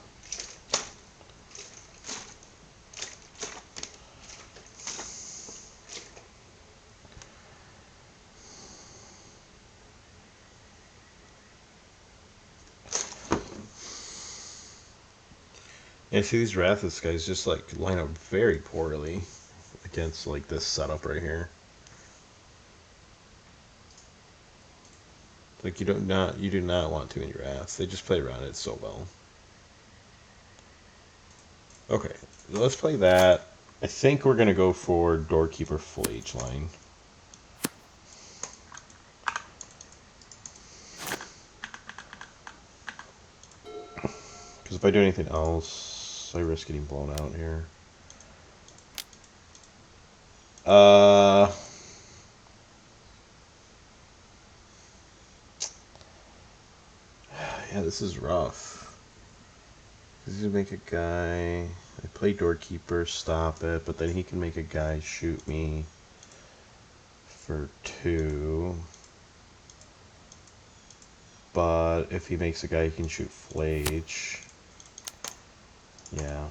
Yeah, see these Rathus guys just like line up very poorly against like this setup right here. Like you do not want too many Wraths. They just play around it so well. Okay, let's play that. I think we're gonna go for Doorkeeper Flage line. Because if I do anything else, I risk getting blown out here. Yeah, this is rough. He's gonna make a guy. I play Doorkeeper, stop it, but then he can make a guy shoot me for 2. But if he makes a guy, he can shoot Flage. Yeah.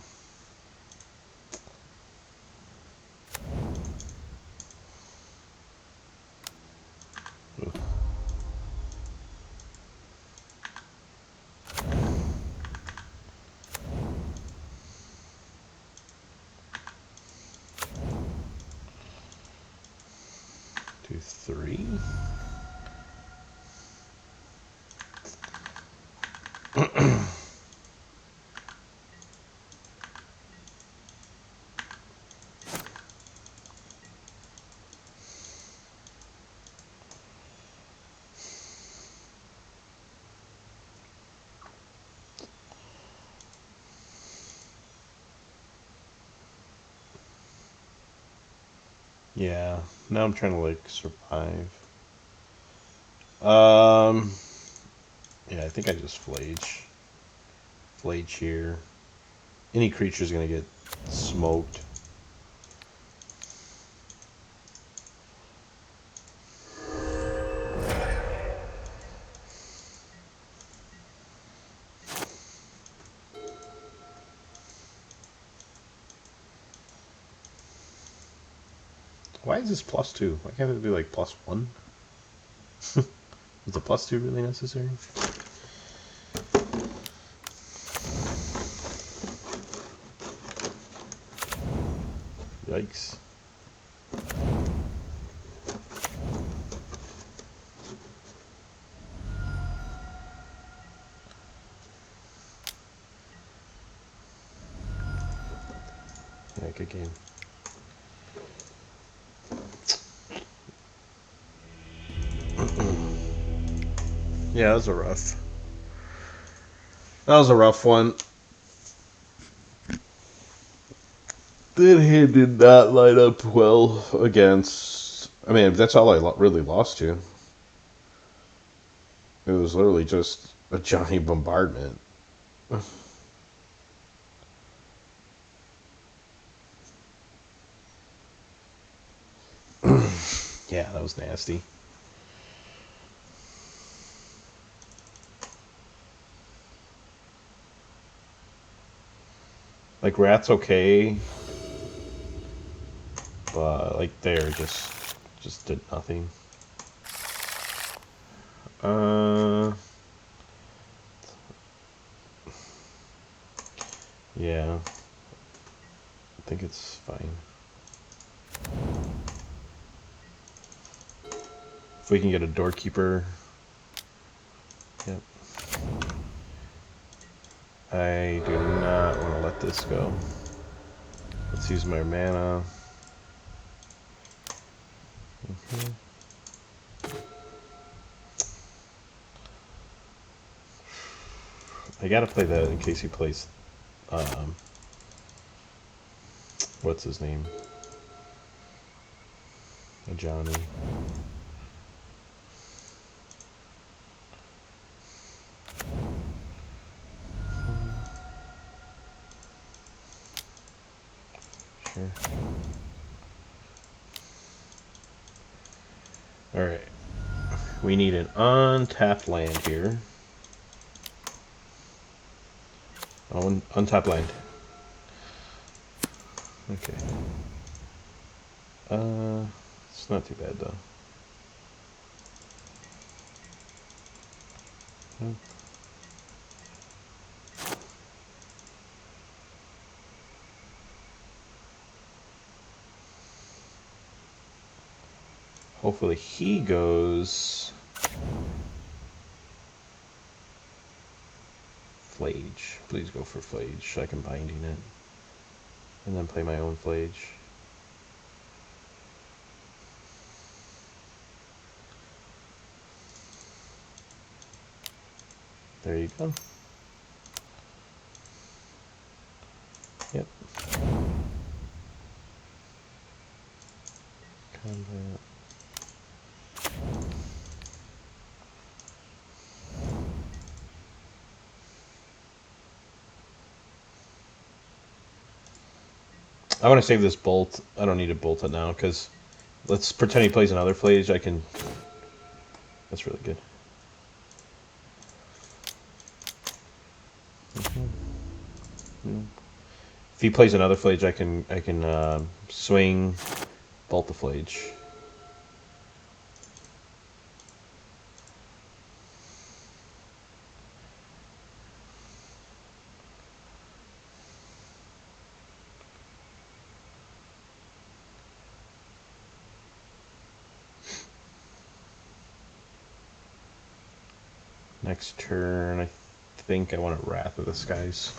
Ugh. 3. Yeah, now I'm trying to like survive. Yeah, I think I just flage. Flage here. Any creature's gonna get smoked. Why is this +2? Why can't it be like +1? Is the +2 really necessary? Yikes. Yeah, good game. Yeah, that was a rough. That was a rough one. That hand did not line up well against. I mean, that's all I really lost to. It was literally just a giant bombardment. Yeah, that was nasty. Like Rat's okay, but like there just did nothing. Yeah, I think it's fine. If we can get a doorkeeper. Yep. I do not want to let this go. Let's use my mana. I gotta play that in case he plays. What's his name? Johnny. Sure. Alright. We need an untapped land here. Oh, untapped land. Okay. It's not too bad though. Hmm. Hopefully he goes Flage. Please go for Flage so I can binding it. And then play my own Flage. There you go. Yep. Combat. I want to save this bolt. I don't need to bolt it now because let's pretend he plays another Flage. I can. That's really good. If he plays another Flage, I can swing, bolt the Flage. Next turn, I think I want a Wrath of the Skies.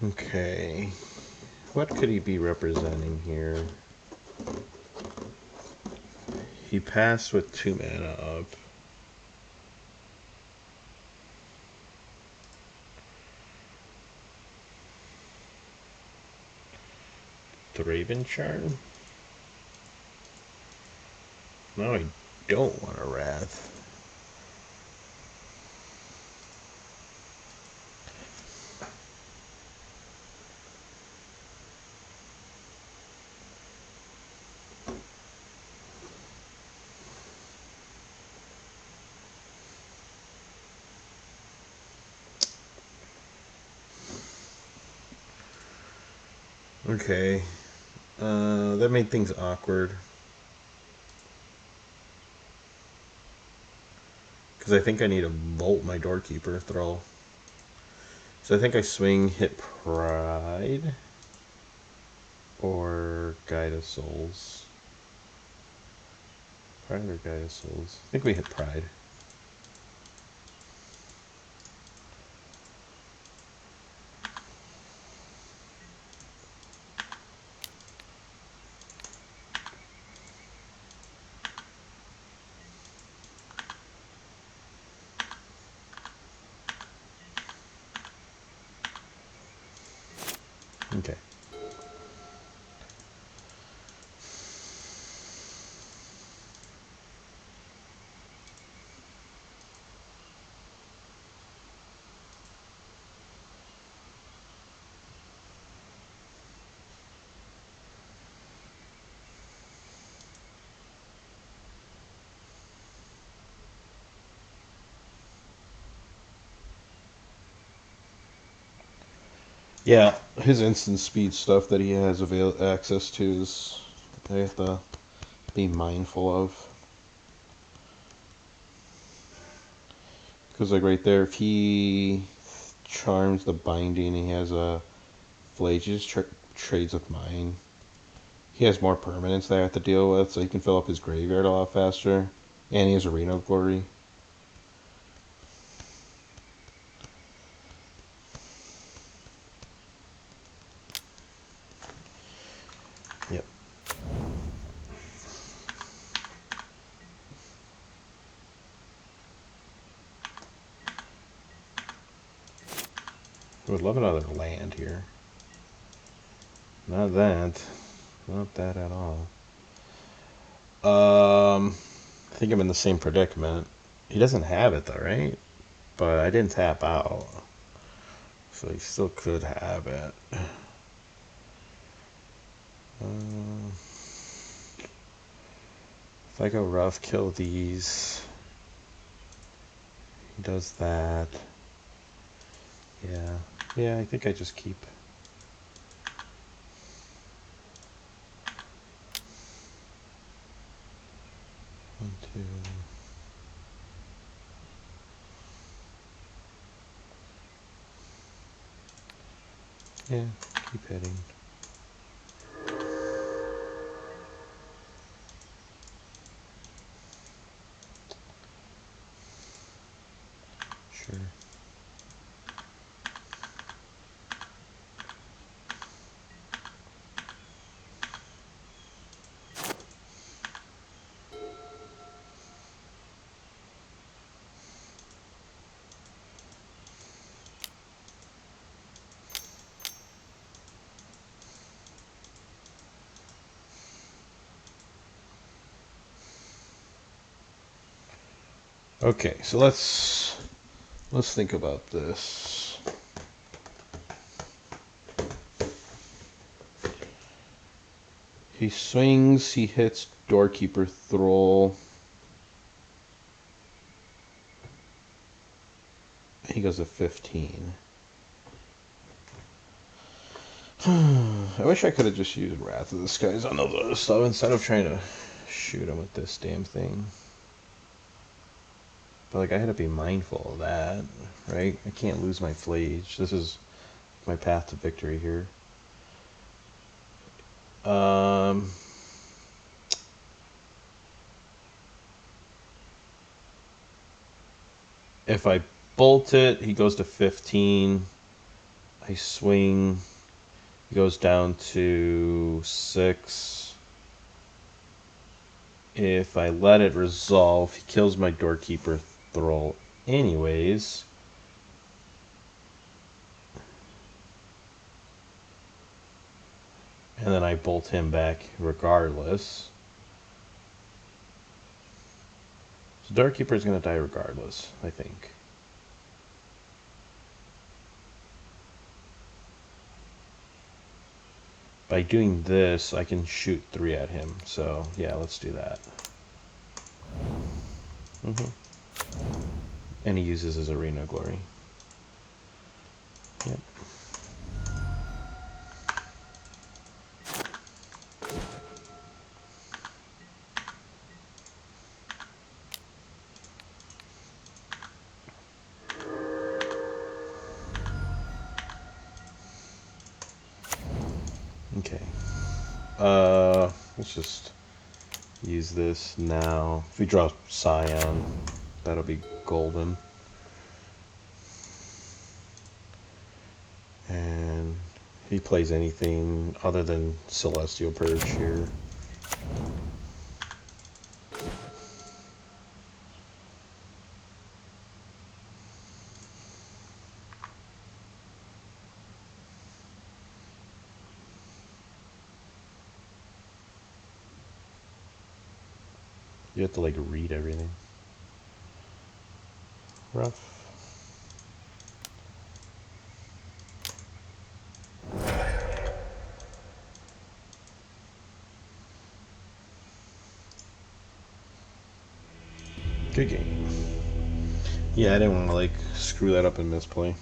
Okay, what could he be representing here? He passed with 2 mana up. Thraben Charm? No, I don't want a Wrath. Okay, that made things awkward. Because I think I need to bolt my Doorkeeper Thrall. So I think I swing, hit Pride, or Guide of Souls. Pride or Guide of Souls? I think we hit Pride. Okay. Yeah, his instant speed stuff that he has access to is I have to be mindful of. Because like right there, if he charms the binding, he has a Flage, he just trades with mine. He has more permanents that I have to deal with, so he can fill up his graveyard a lot faster. And he has Arena of Glory. Yep. I would love another land here. Not that. Not that at all. I think I'm in the same predicament. He doesn't have it though, right? But I didn't tap out. So he still could have it. If I go rough, kill these. He does that. Yeah. Yeah, I think I just keep. One, two. Yeah, keep hitting. Sure. Okay, so let's think about this. He swings, he hits Doorkeeper Thrall. He goes to 15. I wish I could have just used Wrath of the Skies on those other stuff instead of trying to shoot him with this damn thing. But like I had to be mindful of that, right? I can't lose my flage. This is my path to victory here. If I bolt it, he goes to 15. I swing. He goes down to 6. If I let it resolve, he kills my doorkeeper thrall anyways. And then I bolt him back regardless. So doorkeeper is going to die regardless, I think. By doing this, I can shoot 3 at him. So, yeah, let's do that. And he uses his arena glory. Yep. Okay. Let's just use this now. If we draw Scion, that'll be golden. And if he plays anything other than Celestial Purge here. You have to like read everything. Rough. Good game. Yeah, I didn't want to like screw that up and misplay.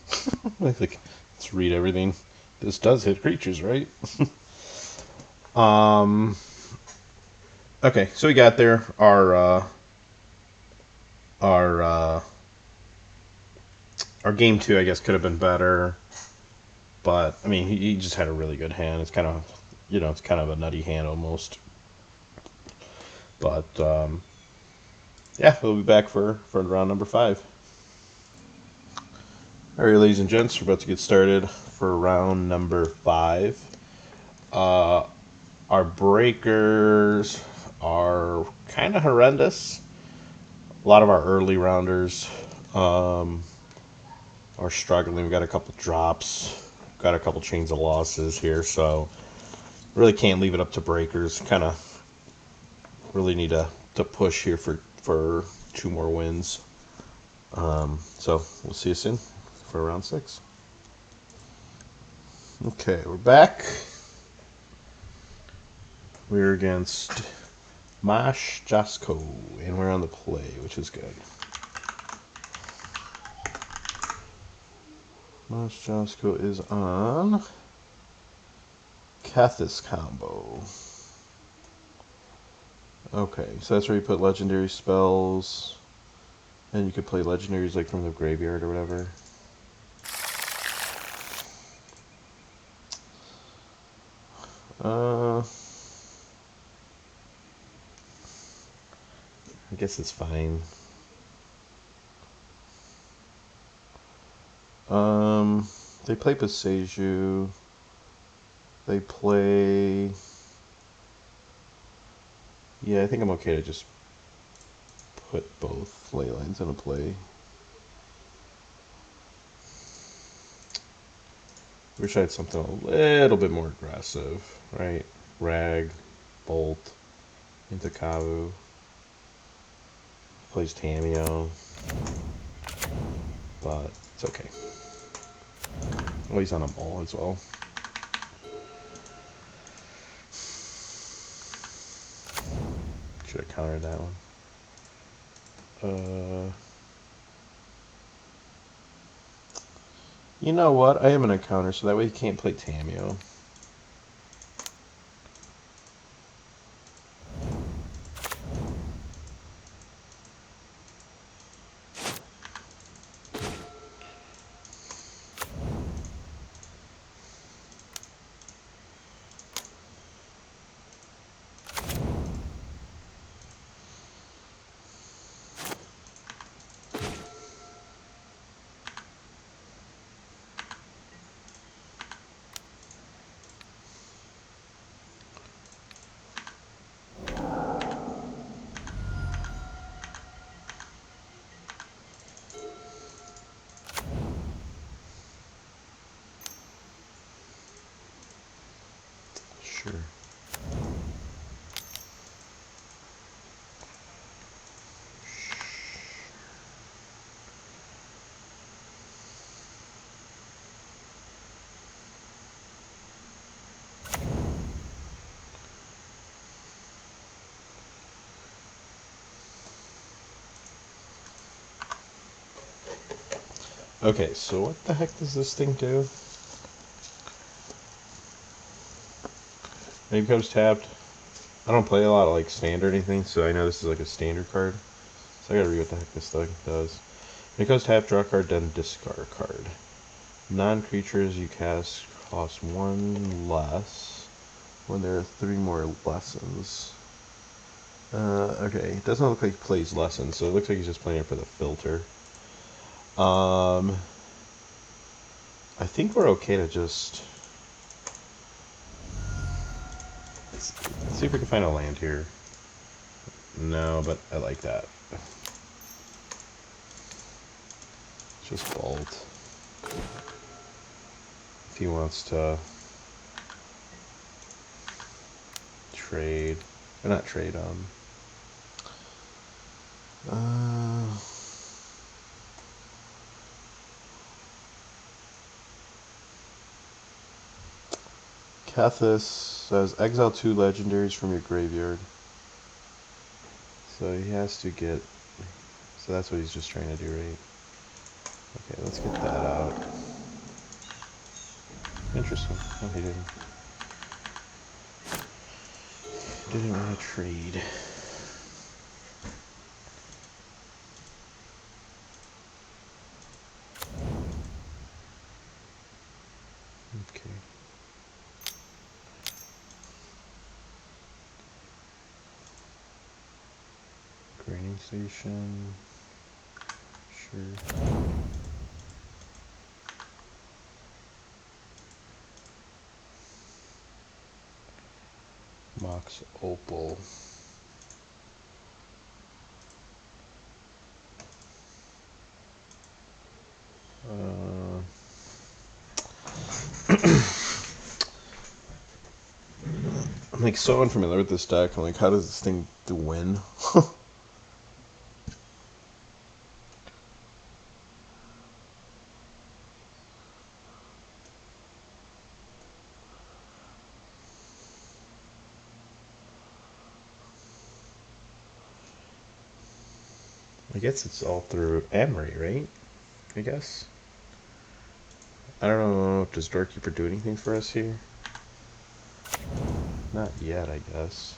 Like, let's read everything. This does hit creatures, right? Okay, so we got there. Our game 2, I guess, could have been better, but I mean, he just had a really good hand. It's kind of, it's kind of a nutty hand almost. But yeah, we'll be back for round number 5. All right, ladies and gents, we're about to get started for round number 5. Our breakers are kind of horrendous. A lot of our early rounders are struggling. We've got a couple drops, got a couple chains of losses here, so really can't leave it up to breakers. Kind of really need to push here for 2 more wins. So we'll see you soon for round 6. Okay, we're back. We're against Mash Jasko, and we're on the play, which is good. Mash Jasko is on Kethis Combo. Okay, so that's where you put legendary spells, and you could play legendaries like from the graveyard or whatever. I guess it's fine. They play Boseiju. They play... Yeah, I think I'm okay to just put both ley lines into play. Wish I had something a little bit more aggressive, right? Rag, Bolt, into Kavu. Plays Tameo. But it's okay. Oh, he's on a ball as well. Should have countered that one. You know what? I am going to counter, so that way he can't play Tameo. Sure. Okay, so what the heck does this thing do? When it becomes tapped, I don't play a lot of like standard or anything, so I know this is like a standard card. So I gotta read what the heck this thing does. When it goes tap, draw a card, then discard a card. Non-creatures you cast cost one less when there are 3 more lessons. Okay, it doesn't look like he plays lessons, so it looks like he's just playing it for the filter. I think we're okay to just... Let's see if we can find a land here. No, but I like that. Just bolt. If he wants to trade, or not trade, Kethis says exile 2 legendaries from your graveyard. So he has to get, so that's what he's just trying to do, right? Okay, let's get that out. Interesting. Oh, he didn't. Didn't want to trade. Okay. Graining station. Sure. Mox Opal. I'm like so unfamiliar with this deck. I'm like, how does this thing win? I guess it's all through Amory, right? I guess. I don't know. Does Doorkeeper do anything for us here? Not yet, I guess.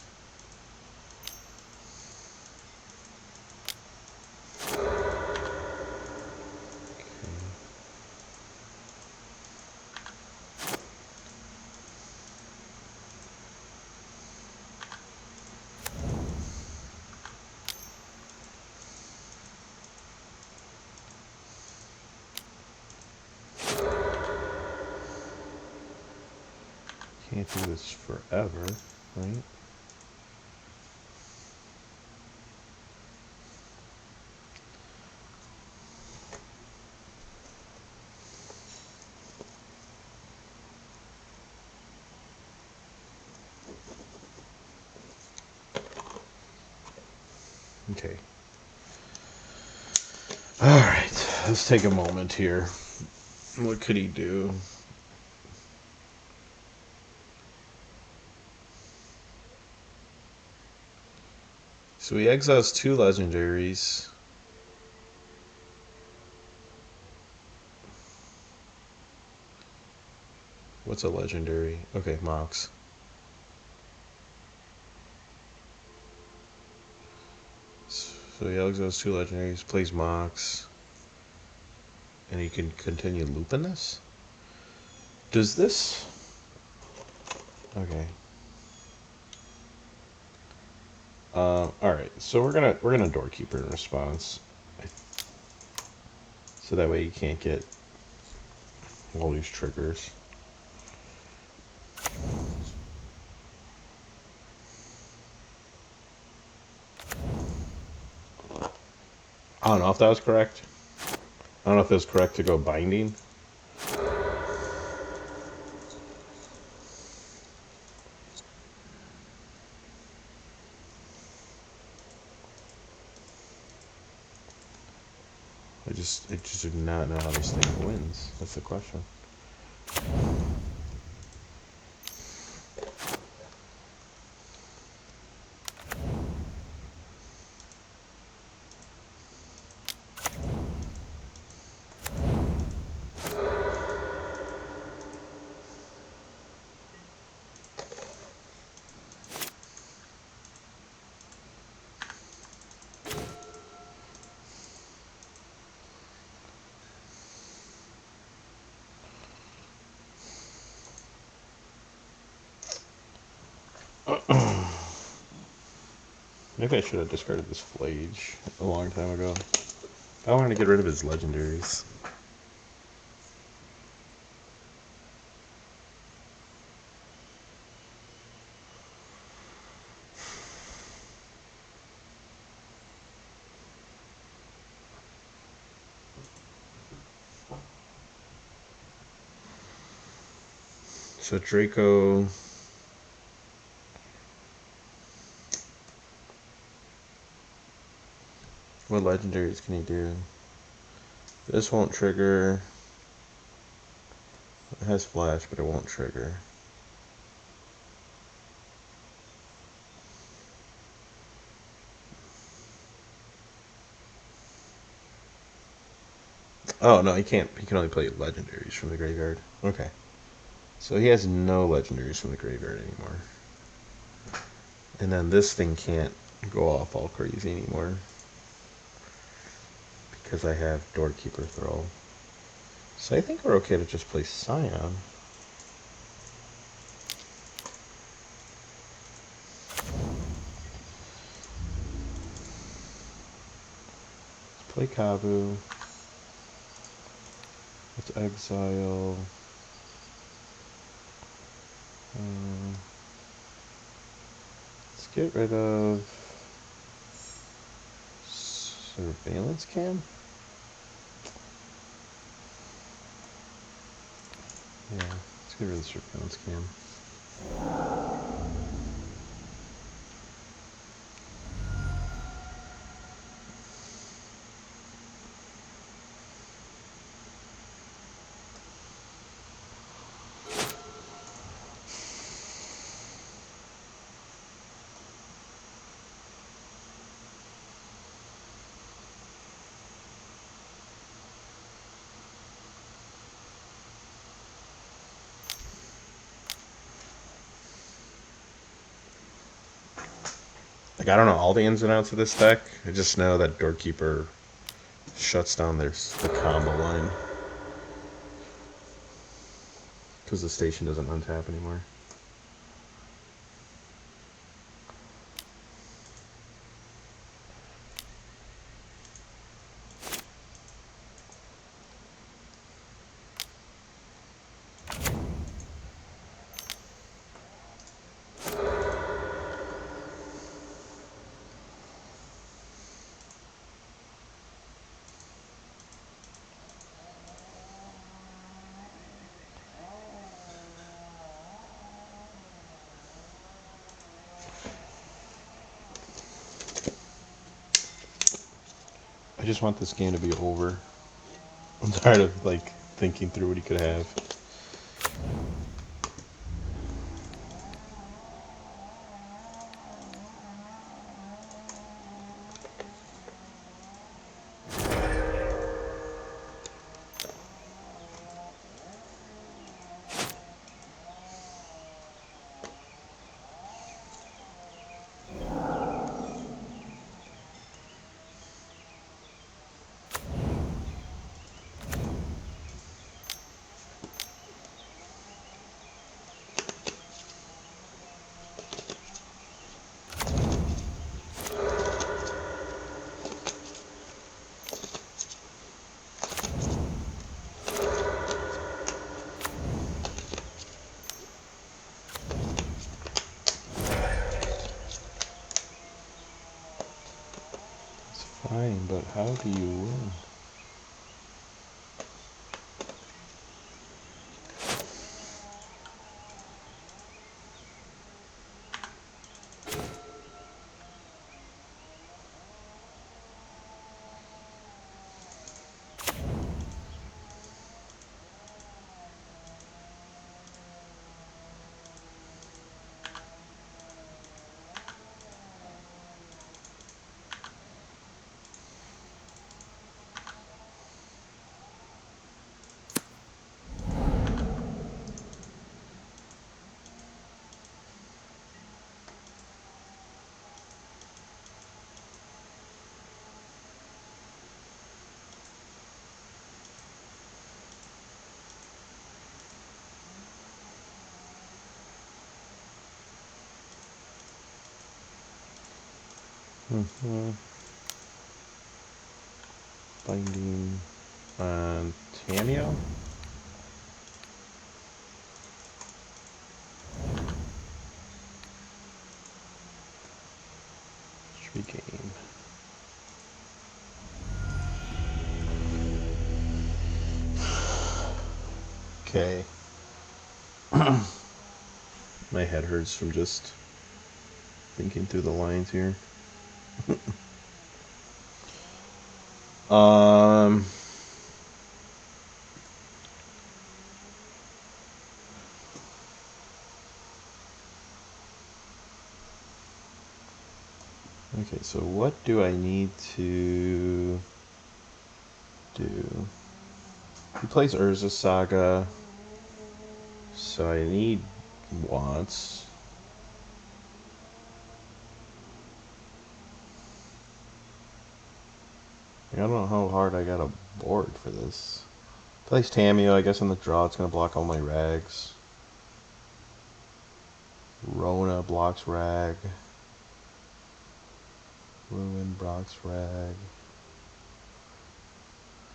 Can't do this forever, right? Okay. Alright, let's take a moment here. What could he do? So he exiles 2 legendaries. What's a legendary? Okay, Mox. So he exiles 2 legendaries, plays Mox. And he can continue looping this? Does this... Okay. Alright, so we're gonna Doorkeeper in response. So that way you can't get all these triggers. I don't know if that was correct. I don't know if it was correct to go binding. I just do not know how this thing wins. That's the question. Maybe I should have discarded this Flage a long time ago. I wanted to get rid of his legendaries. So Draco. What legendaries can he do? This won't trigger. It has flash, but it won't trigger. Oh no, he can't. He can only play legendaries from the graveyard. Okay. So he has no legendaries from the graveyard anymore. And then this thing can't go off all crazy anymore. Because I have Doorkeeper Thrall. So I think we're okay to just play Scion. Let's play Kavu. Let's exile. Let's get rid of Surveillance Cam. Yeah, let's get rid of the Surveillance Cam. Like, I don't know all the ins and outs of this deck. I just know that Doorkeeper shuts down the combo line. Because the station doesn't untap anymore. I just want this game to be over. I'm tired of, like, thinking through what he could have. Fine, but how do you win? Binding on Tameo. Should be game. Okay. My head hurts from just thinking through the lines here. Okay, so what do I need to do? He plays Urza Saga, so I need wants. I don't know how hard I gotta board for this. Plays Tameo, I guess on the draw it's gonna block all my rags. Rona blocks rag. Ruin blocks rag.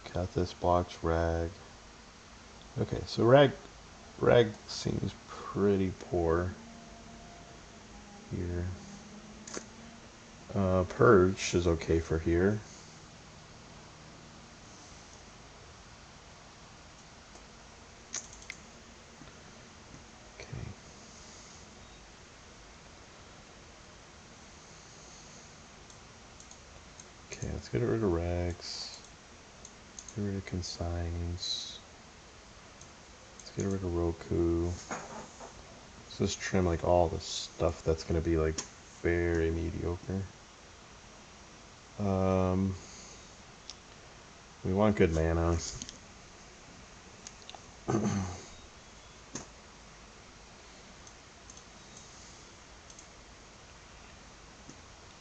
Kethis blocks rag. Okay, so rag seems pretty poor here. Purge is okay for here. Okay. Okay, let's get rid of rags. Get rid of consigns. Let's get rid of Roku. Let's just trim like all the stuff that's gonna be like very mediocre. We want good mana.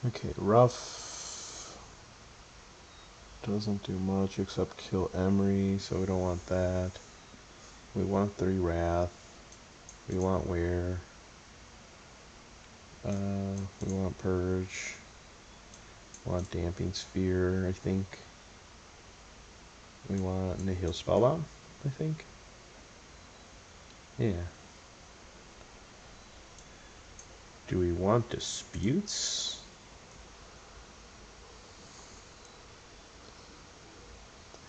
Okay, rough doesn't do much except kill Emery, so we don't want that. We want 3 Wrath. We want Wear. We want Purge. We want Damping Sphere, I think. We want Nihil Spellbound, I think. Yeah. Do we want Disputes?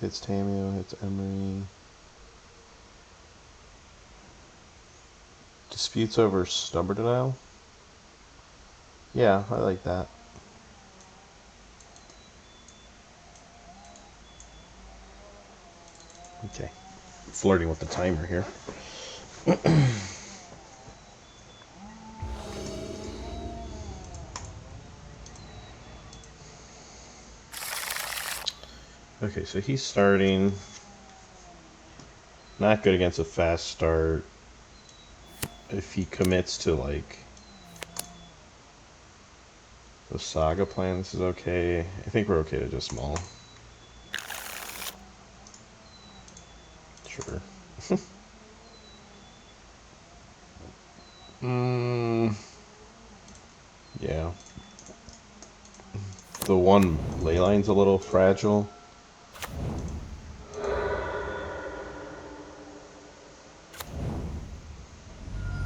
Hits Tameo, hits Emery. Disputes over Stubborn Denial? Yeah, I like that. Okay. Flirting with the timer here. Okay, so he's starting. Not good against a fast start. If he commits to like the Saga plan, this is okay. I think we're okay to just maul. Sure. Yeah. The one ley line's a little fragile.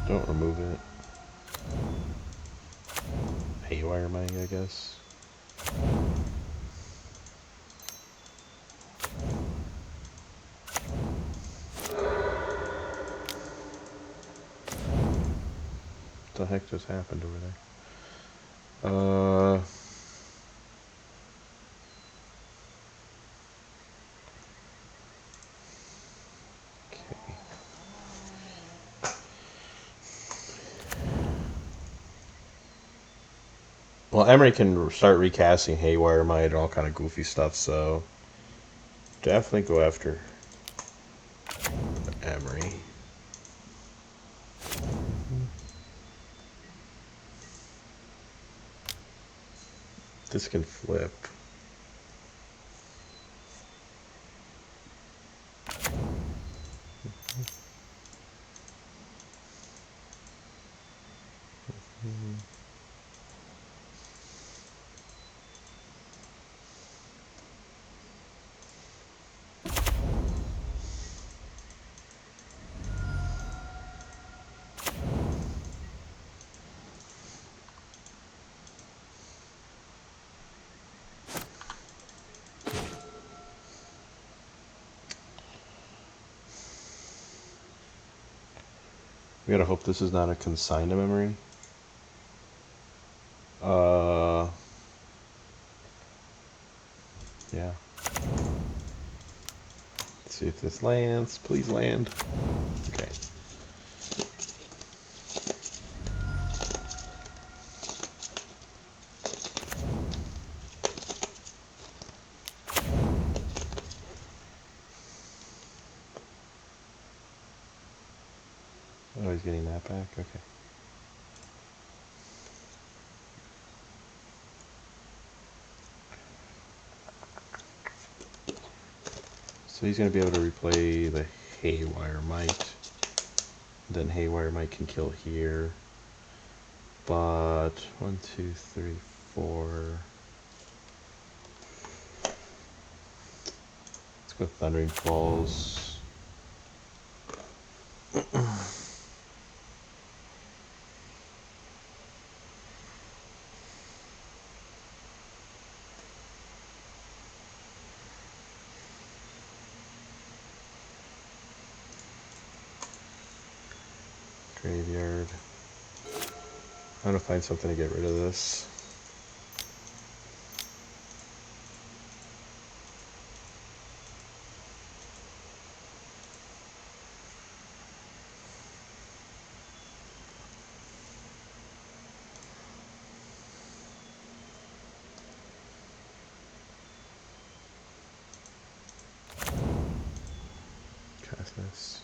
Don't remove it. Haywire Mine, I guess. What the heck just happened over there? Okay. Well, Emery can start recasting Haywire Mine and all kind of goofy stuff, so definitely go after Emery. This can flip. We gotta hope this is not a consign to memory. Yeah. Let's see if this lands. Please land. Okay. Oh, he's getting that back? Okay. So he's going to be able to replay the Haywire Might. Then Haywire Might can kill here. But 1, 2, 3, 4. Let's go Thundering Falls. Graveyard. I'm gonna find something to get rid of this. Kethis.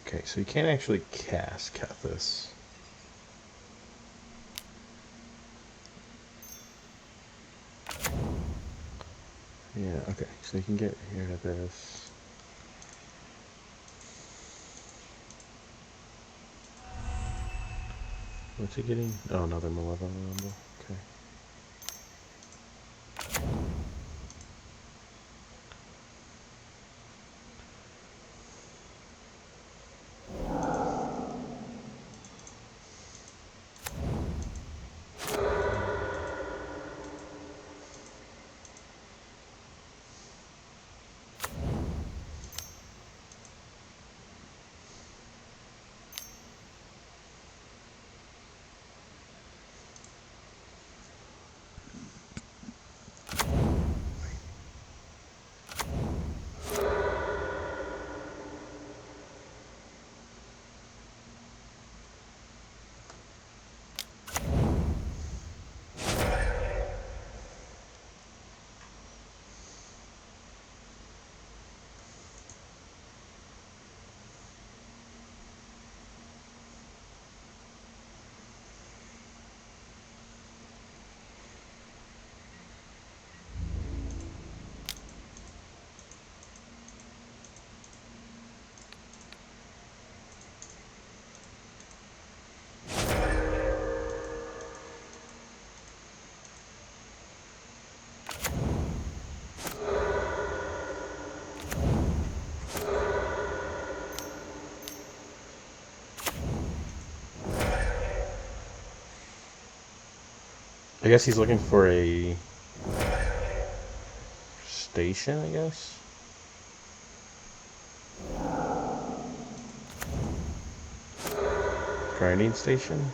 Okay, so you can't actually cast Kethis. Yeah, okay, so you can get here to this. What's he getting? Oh, another Malevolent Rumble. Okay. I guess he's looking for a station, I guess? Grinding station?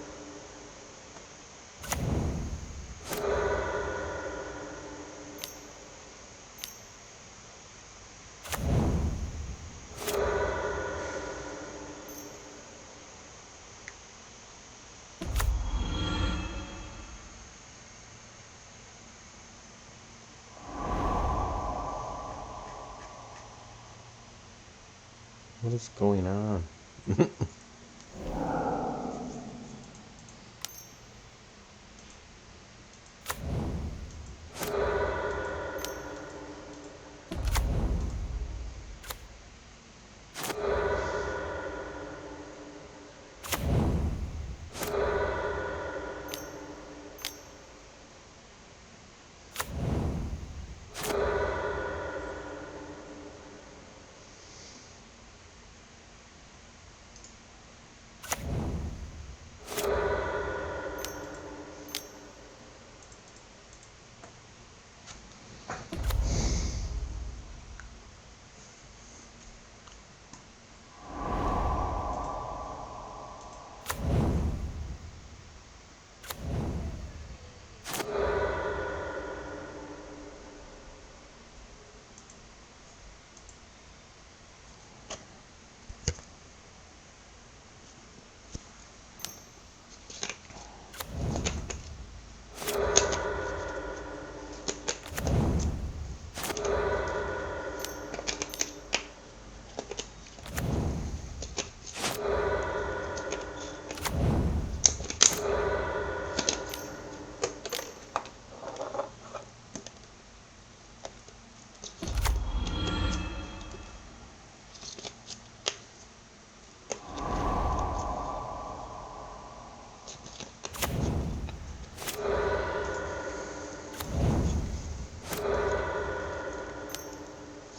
What is going on?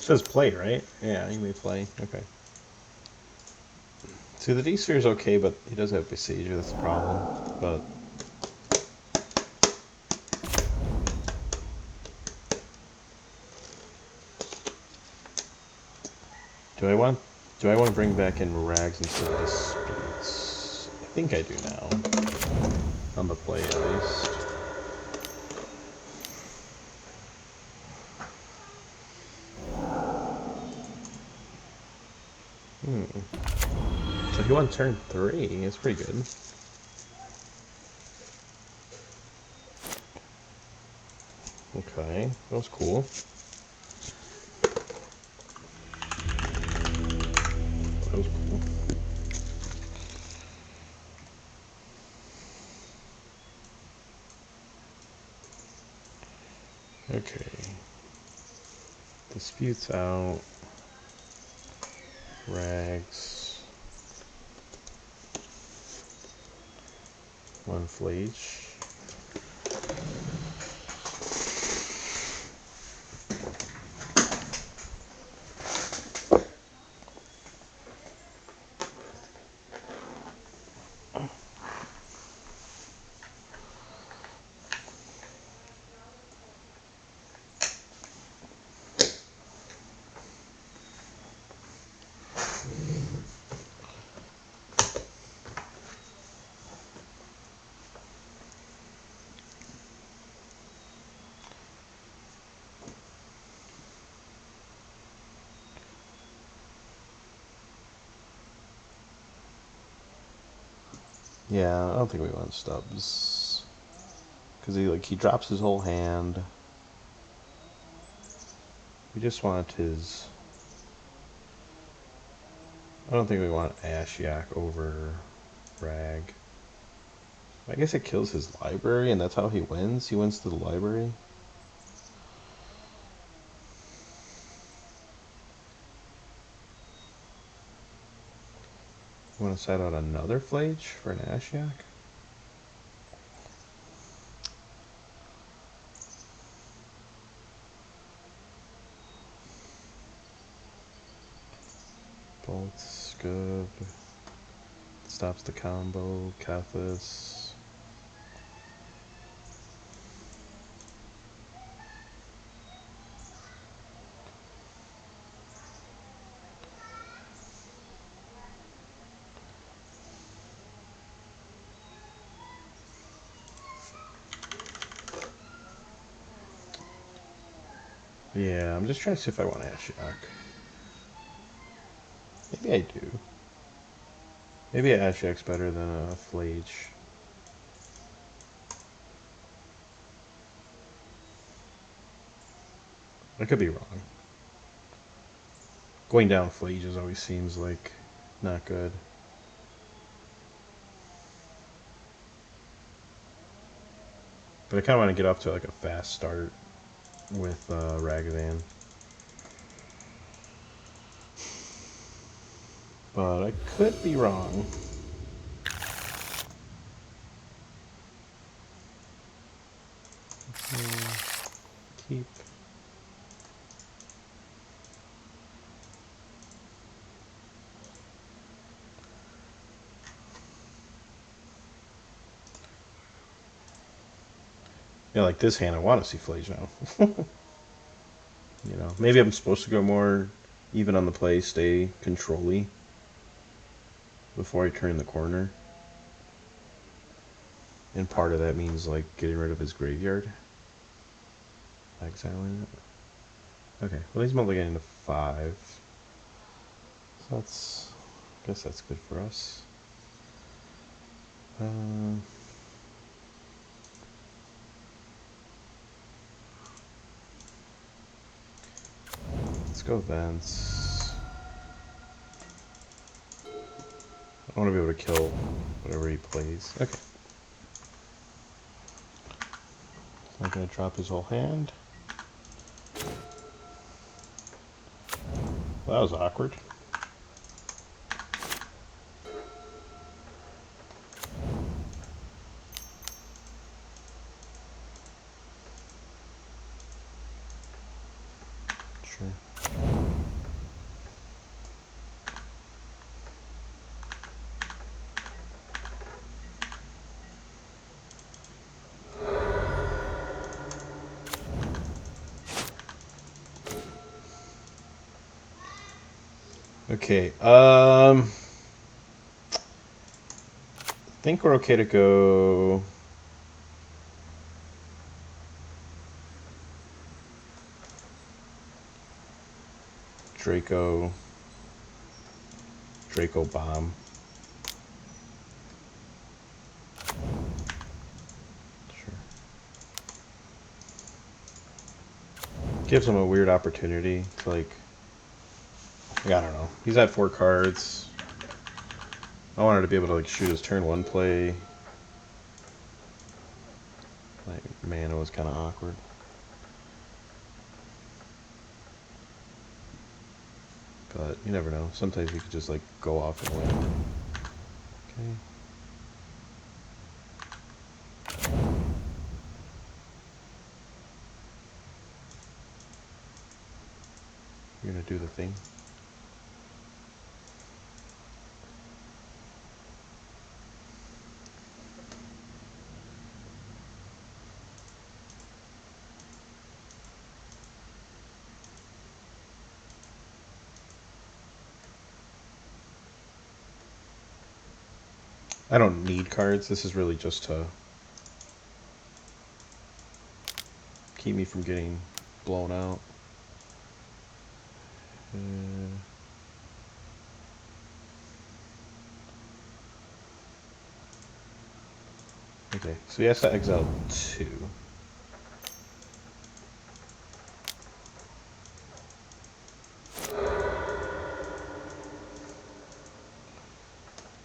says play, right? Yeah, you may play. Okay. See, the D-sphere is okay, but he does have Besieger, that's the problem. But do I want to bring back in Rags instead of Disputes? I think I do now. On the play at least. So he won turn 3. It's pretty good. Okay, that was cool. That was cool. Okay. Disputes out. Rags. One Flage. Yeah, I don't think we want Stubbs. Because he drops his whole hand. We just want his... I don't think we want Yawg over Rag. I guess it kills his library, and that's how he wins? He wins to the library? You want to set out another Flage for an Yawg? Bolt's good. Stops the combo. Kethis. Yeah, I'm just trying to see if I want Yawg. Maybe I do. Maybe Yawg's better than a Flage. I could be wrong. Going down Flages always seems like not good. But I kind of want to get off to like a fast start with Ragavan. But I could be wrong. Keep. Yeah, like this hand, I want to see Flage now. You know, maybe I'm supposed to go more even on the play, stay control-y before I turn the corner. And part of that means like getting rid of his graveyard. Exiling it. Okay, well he's mulliganing to 5. So that's, I guess that's good for us. Let's go Vents. I want to be able to kill whatever he plays. Okay. I'm going to drop his whole hand. Well, that was awkward. Sure. Okay, I think we're okay to go. Draco Bomb. Sure. Gives him a weird opportunity to, like, I don't know. He's at 4 cards. I wanted to be able to, like, shoot his turn 1 play. Like, mana was kind of awkward. But you never know. Sometimes you could just, like, go off and win. Okay. You're gonna do the thing. I don't need cards. This is really just to keep me from getting blown out. Okay, so he has to exile 2.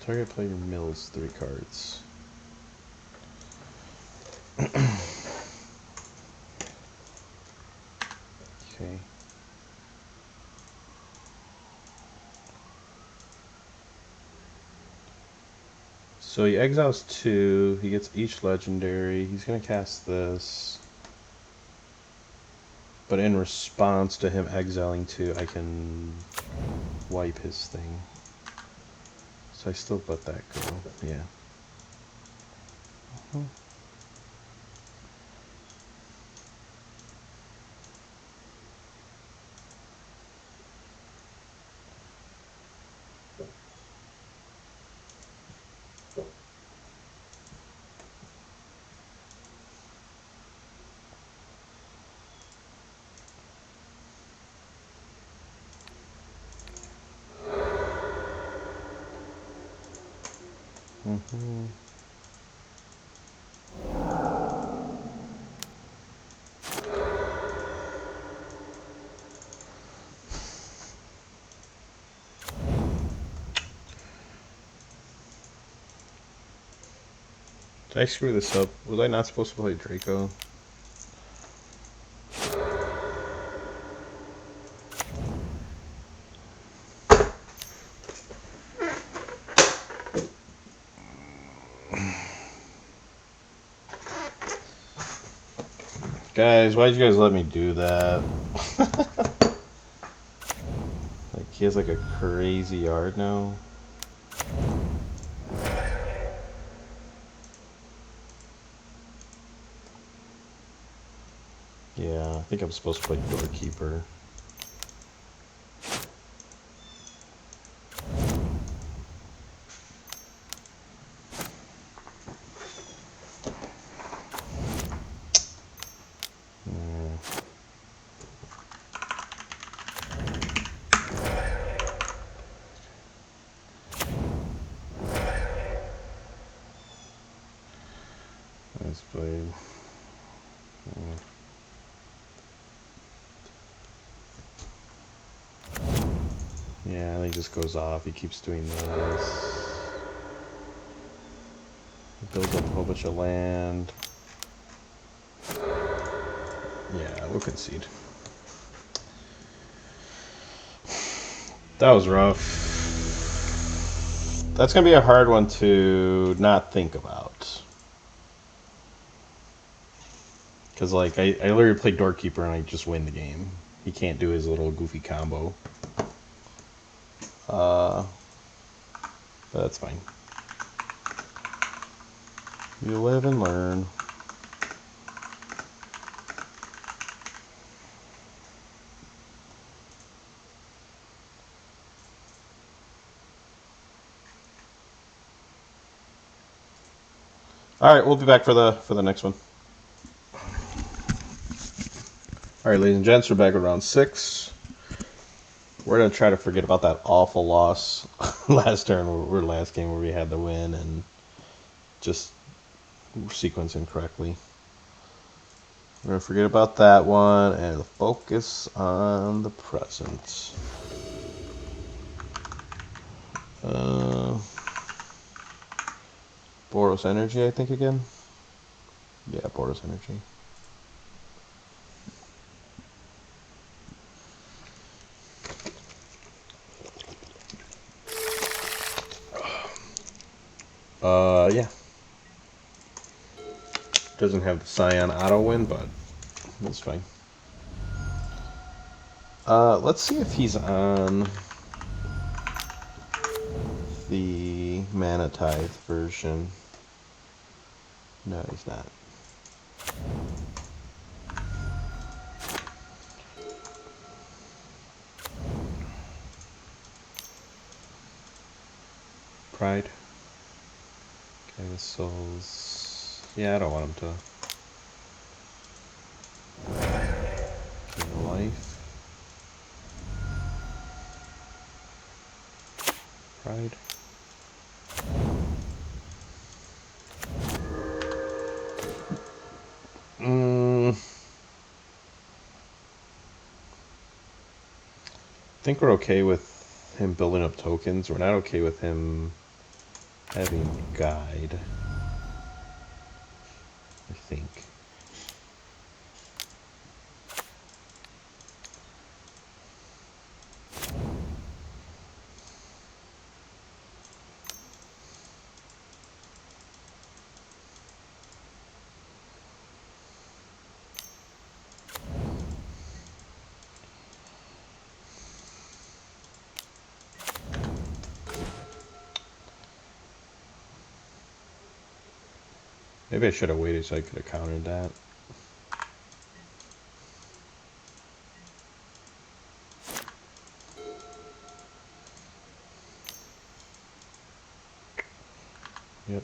Target player mills 3 cards. Okay. So he exiles 2, he gets each legendary, he's going to cast this. But in response to him exiling 2, I can wipe his thing. So I still let that go, yeah. Did I screw this up? Was I not supposed to play Draco? Guys, why'd you guys let me do that? Like, he has like a crazy yard now. Yeah, I think I'm supposed to play Doorkeeper. Let's play. Yeah, he just goes off. He keeps doing this. He builds up a whole bunch of land. Yeah, we'll concede. That was rough. That's going to be a hard one to not think about. Because, like, I literally play Doorkeeper and I just win the game. He can't do his little goofy combo. But that's fine. You live and learn. All right, we'll be back for the next one. All right, ladies and gents, we're back at round 6. We're gonna try to forget about that awful loss last turn or last game where we had the win and just sequence incorrectly. We're gonna forget about that one and focus on the present. Boros energy, I think again. Yeah, Boros energy. Yeah. Doesn't have the Scion auto win, but that's fine. Let's see if he's on the Mana Tithe version. No, he's not. Pride. Kethis Souls. Yeah, I don't want him to gain life. Pride. I think we're okay with him building up tokens. We're not okay with him having guide. I think. Maybe I should have waited so I could have countered that. Yep.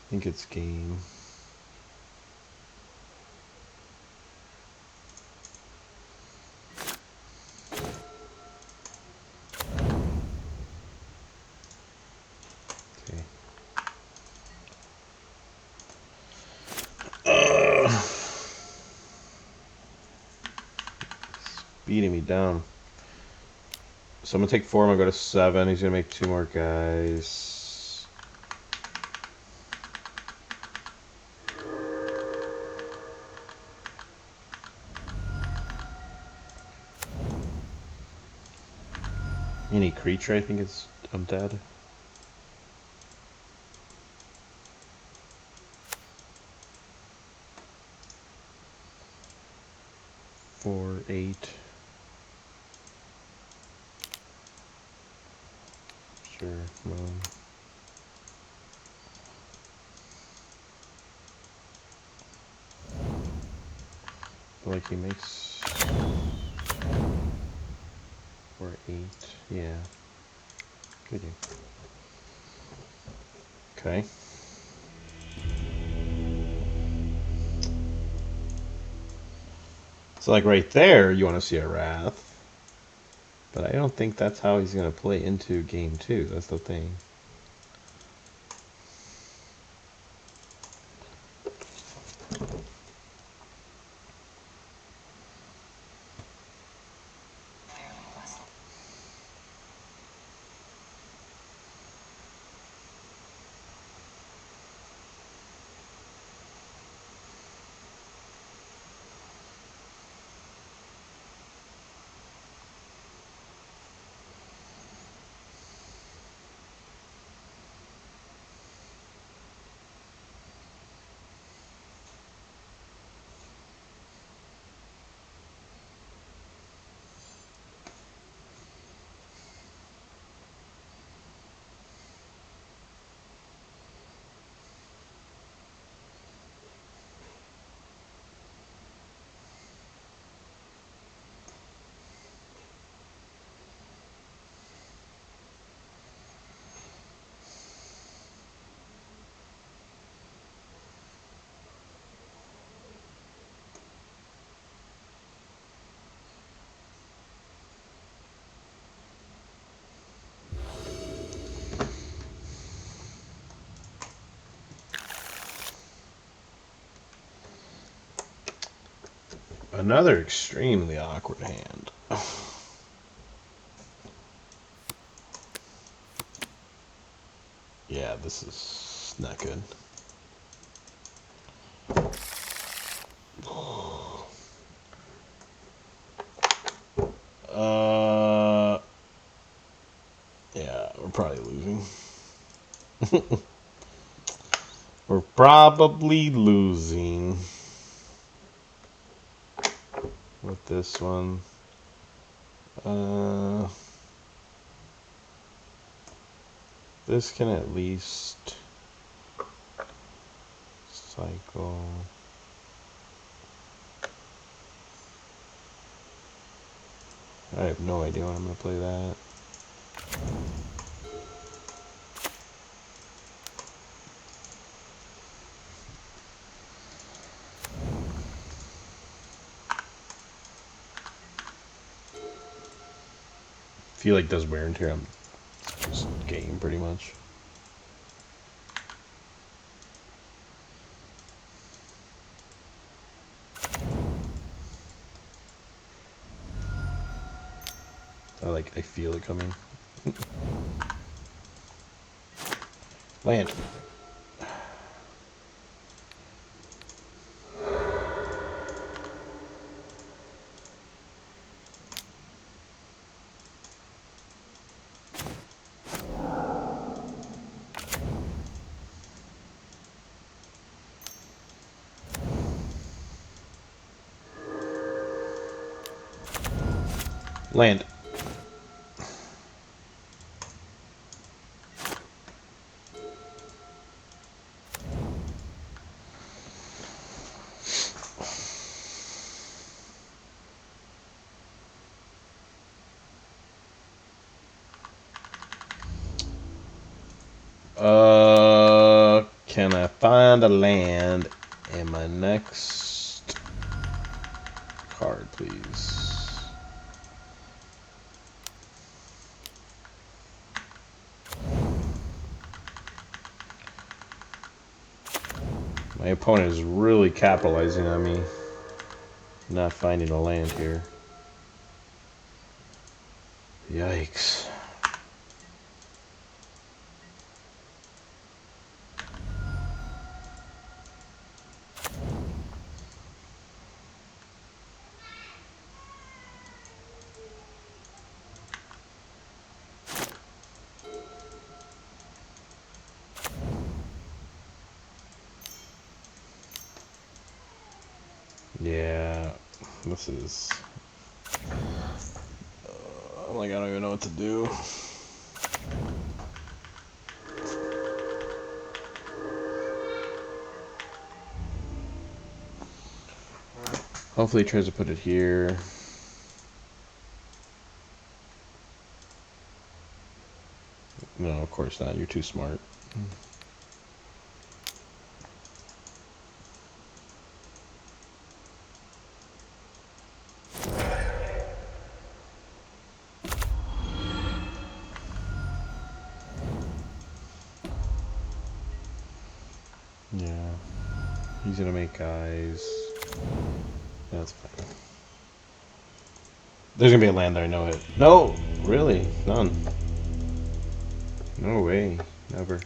I think it's game. Okay. Beating me down. So I'm gonna take 4. I'm gonna go to 7. He's gonna make 2 more guys. Any creature, I think I'm dead. 4, 8. Sure, moon. Like he makes 4, 8. Yeah. Good. Okay. So like right there, you want to see a Wrath. But I don't think that's how he's going to play into game 2. That's the thing. Another extremely awkward hand. Yeah, this is not good. Yeah, we're probably losing. We're probably losing with this one. This can at least cycle. I have no idea when I'm going to play that. I feel like does wear and tear on this game pretty much. I feel it coming. Land. Land. Can I find a land in my next card, please? My opponent is really capitalizing on me not finding a land here. Yikes. Yeah, this is... I'm like, I don't even know what to do. Hopefully he tries to put it here. No, of course not. You're too smart. Yeah. He's gonna make guys. That's fine. There's gonna be a land there, I know it. No! Really? None. No way. Never.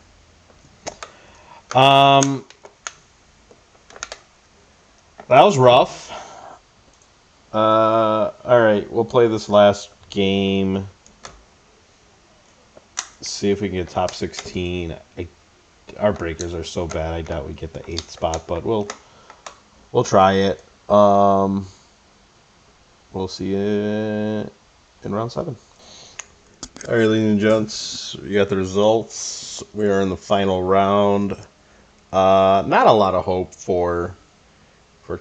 That was rough. Alright, we'll play this last game. See if we can get top 16. Our breakers are so bad, I doubt we get the 8th spot, but we'll try it. We'll see you in round 7. Alright, ladies and gents, we got the results. We are in the final round. Not a lot of hope for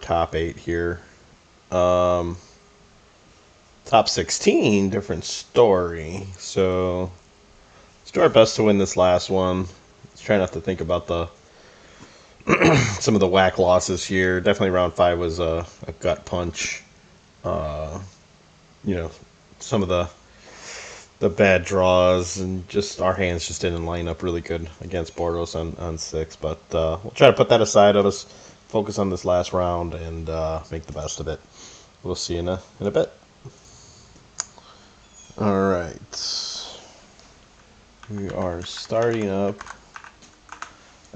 top 8 here. Top 16, different story. So let's do our best to win this last one. Let's try not to think about the some of the whack losses here. Definitely round 5 was a gut punch. You know, some of the bad draws and just our hands just didn't line up really good against Boros on 6. But we'll try to put that aside of us. focus on this last round and make the best of it. We'll see you in a bit. All right, we are starting up.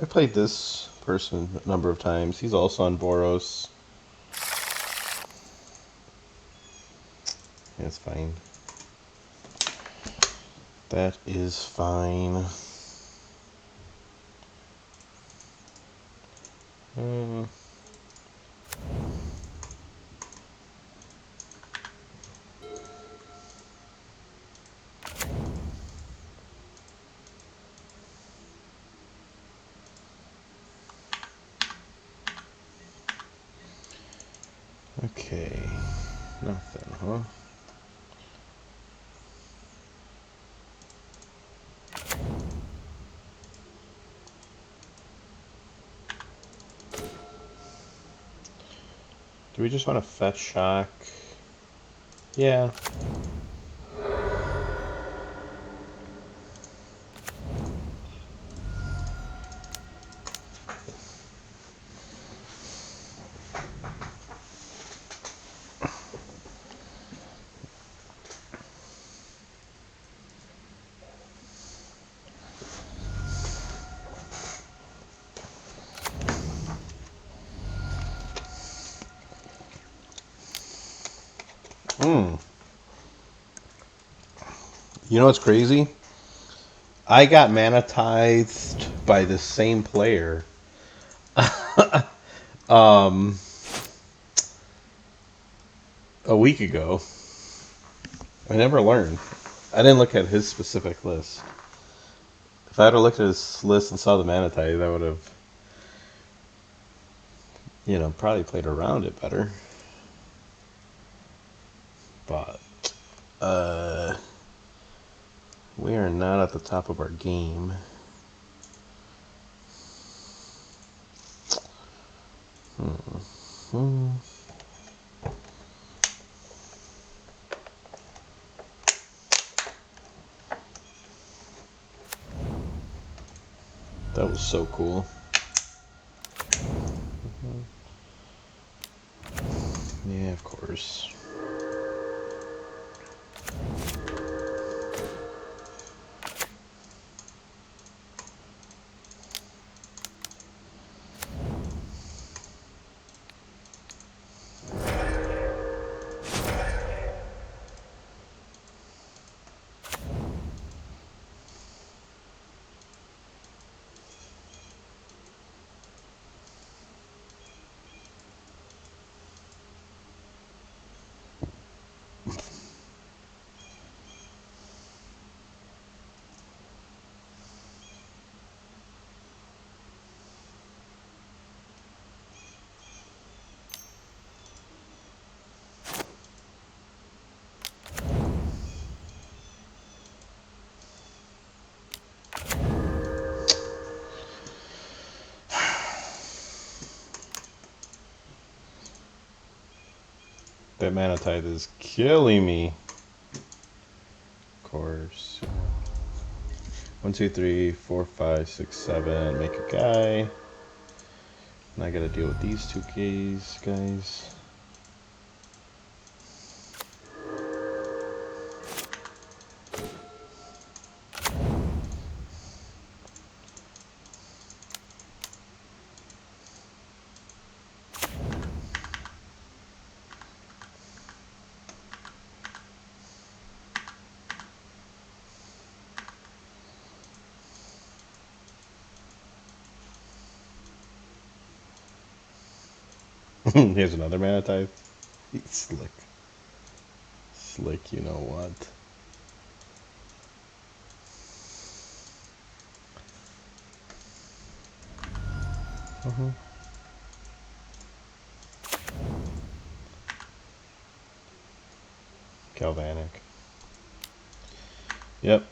I played this person a number of times. He's also on Boros. That's fine. That is fine. Okay, nothing, huh? Do we just want to fetch shock? Yeah. You know what's crazy? I got manatized by the same player. A week ago. I never learned. I didn't look at his specific list. If I had looked at his list and saw the manatized, I would have, probably played around it better. But, we are not at the top of our game. That was so cool. Yeah, of course. That manatite is killing me. Of course. 1, 2, 3, 4, 5, 6, 7. Make a guy. And I gotta deal with these two guys. Here's another manatite. He's slick. Slick, you know what? Galvanic. Yep.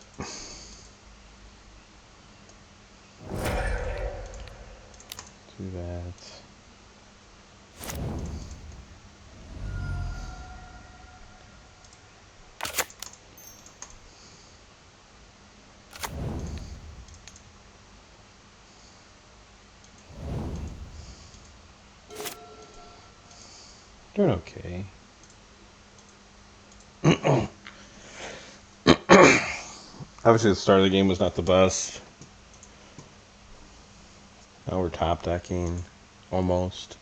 Do that. Doing okay. Obviously, the start of the game was not the best. Now we're top decking, almost.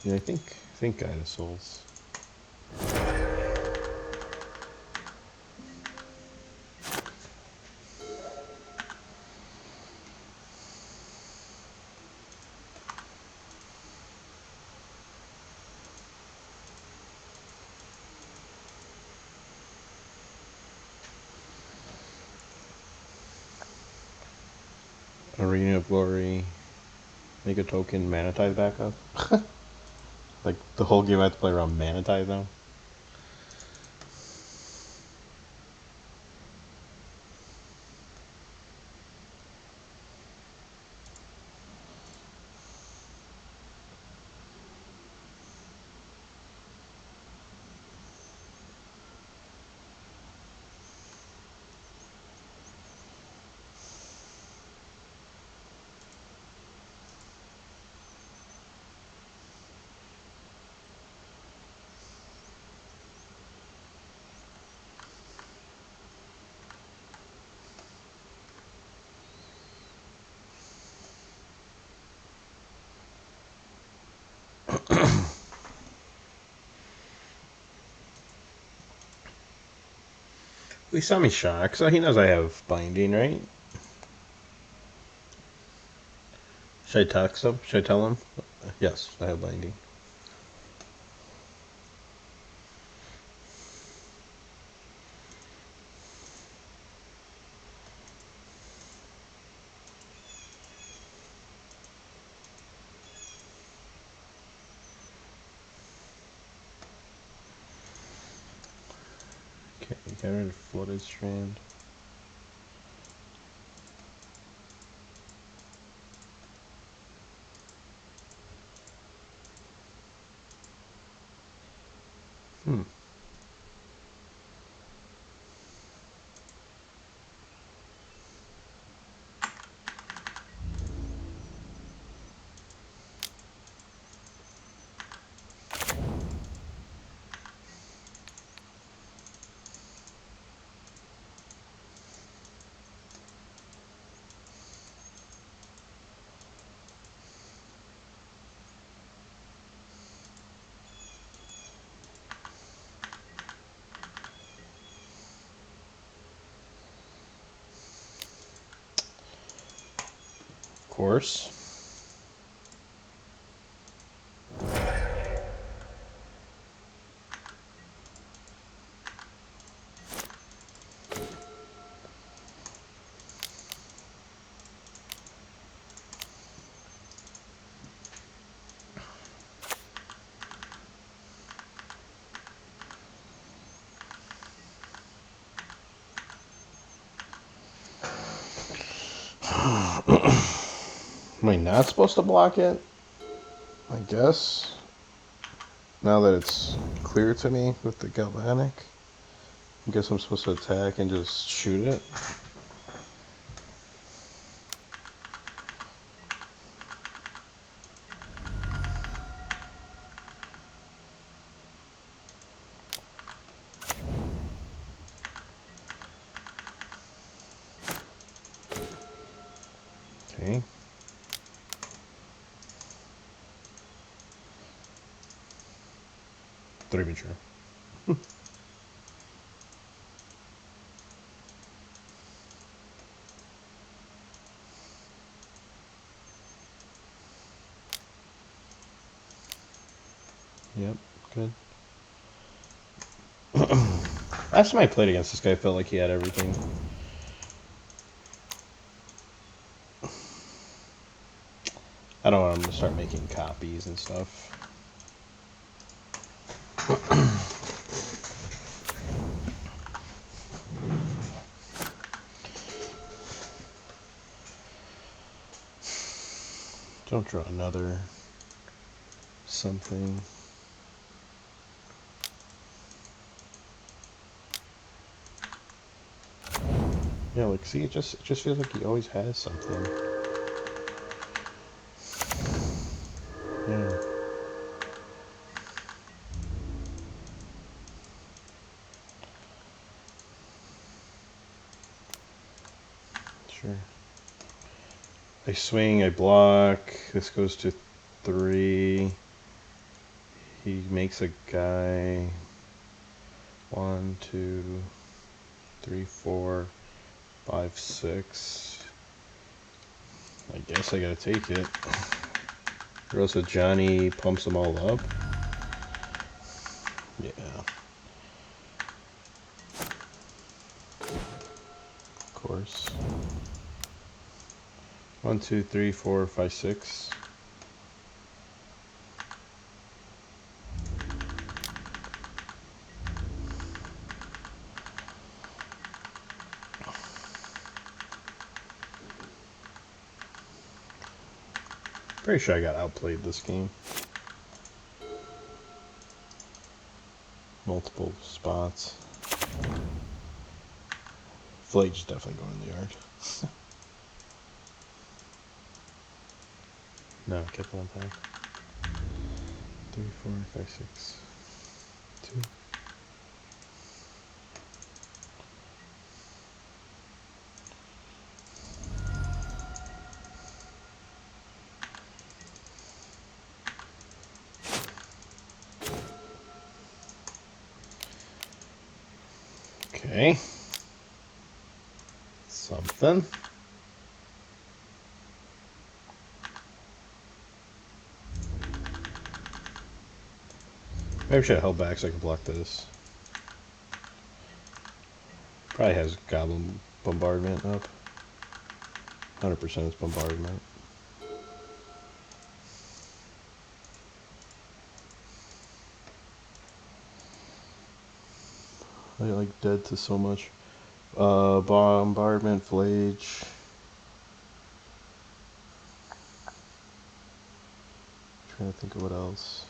Yeah, I think Guide of Souls. Arena of Glory. Make a token, Manatize backup. Like the whole game I have to play around Manatize now. He saw me shock, so he knows I have binding, right? Should I text him? Should I tell him? Yes, I have binding. Okay, got rid of Flooded Strand. Hmm. Of course. Am I not supposed to block it? I guess. Now that it's clear to me with the galvanic, I guess I'm supposed to attack and just shoot it. Okay. Three be true. Yep, good. Last time I played against this guy, I felt like he had everything. I don't want him to start making copies and stuff. Don't draw another something. Yeah, like, see, it just feels like he always has something. Yeah. Sure. I swing, I block. This goes to 3. He makes a guy. 1, 2, 3, 4, 5, 6. I guess I gotta take it. Or else Johnny pumps them all up. Yeah. Of course. 1, 2, 3, 4, 5, 6. Pretty sure I got outplayed this game. Multiple spots. Flake's definitely going in the yard. No, kept one time. 3, 4, 5, 6. 2. Okay. Something. Maybe I should have held back so I could block this. Probably has Goblin Bombardment up. 100% is Bombardment. I like dead to so much. Bombardment, Flage. Trying to think of what else.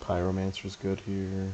Pyromancer's good here.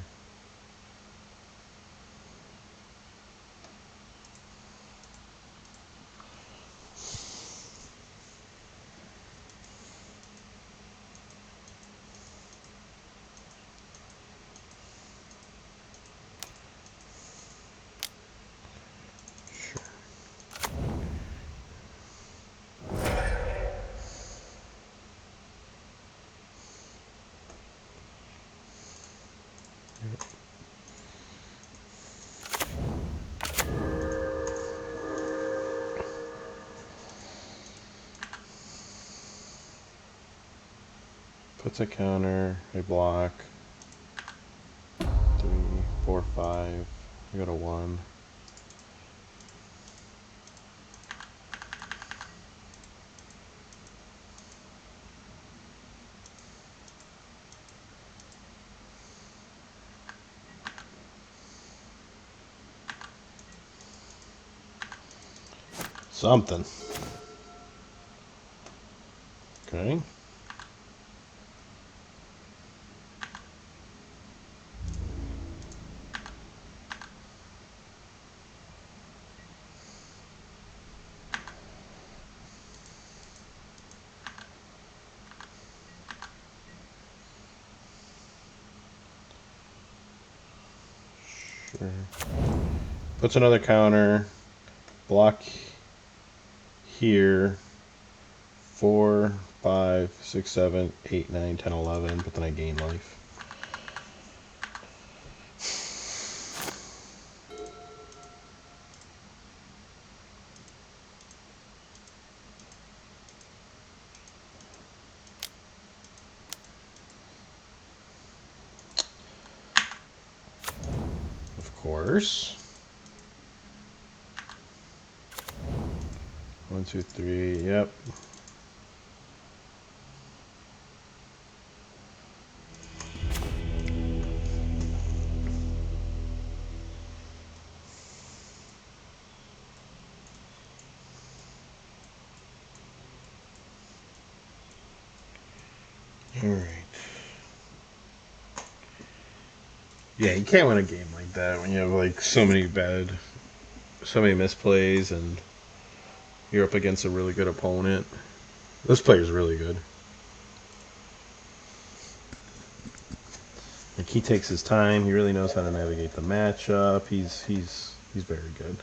Puts a counter, I block. 3, 4, 5. I got a 1. Something. Okay. Sure. Puts another counter. Block here. 4, 5, 6, 7, 8, 9, 10, 11. But then I gain life. course. 1, 2, 3. Yep. All right. Yeah, you can't win a game like that when you have like so many misplays, and you're up against a really good opponent. This player's really good. Like, he takes his time. He really knows how to navigate the matchup. He's very good.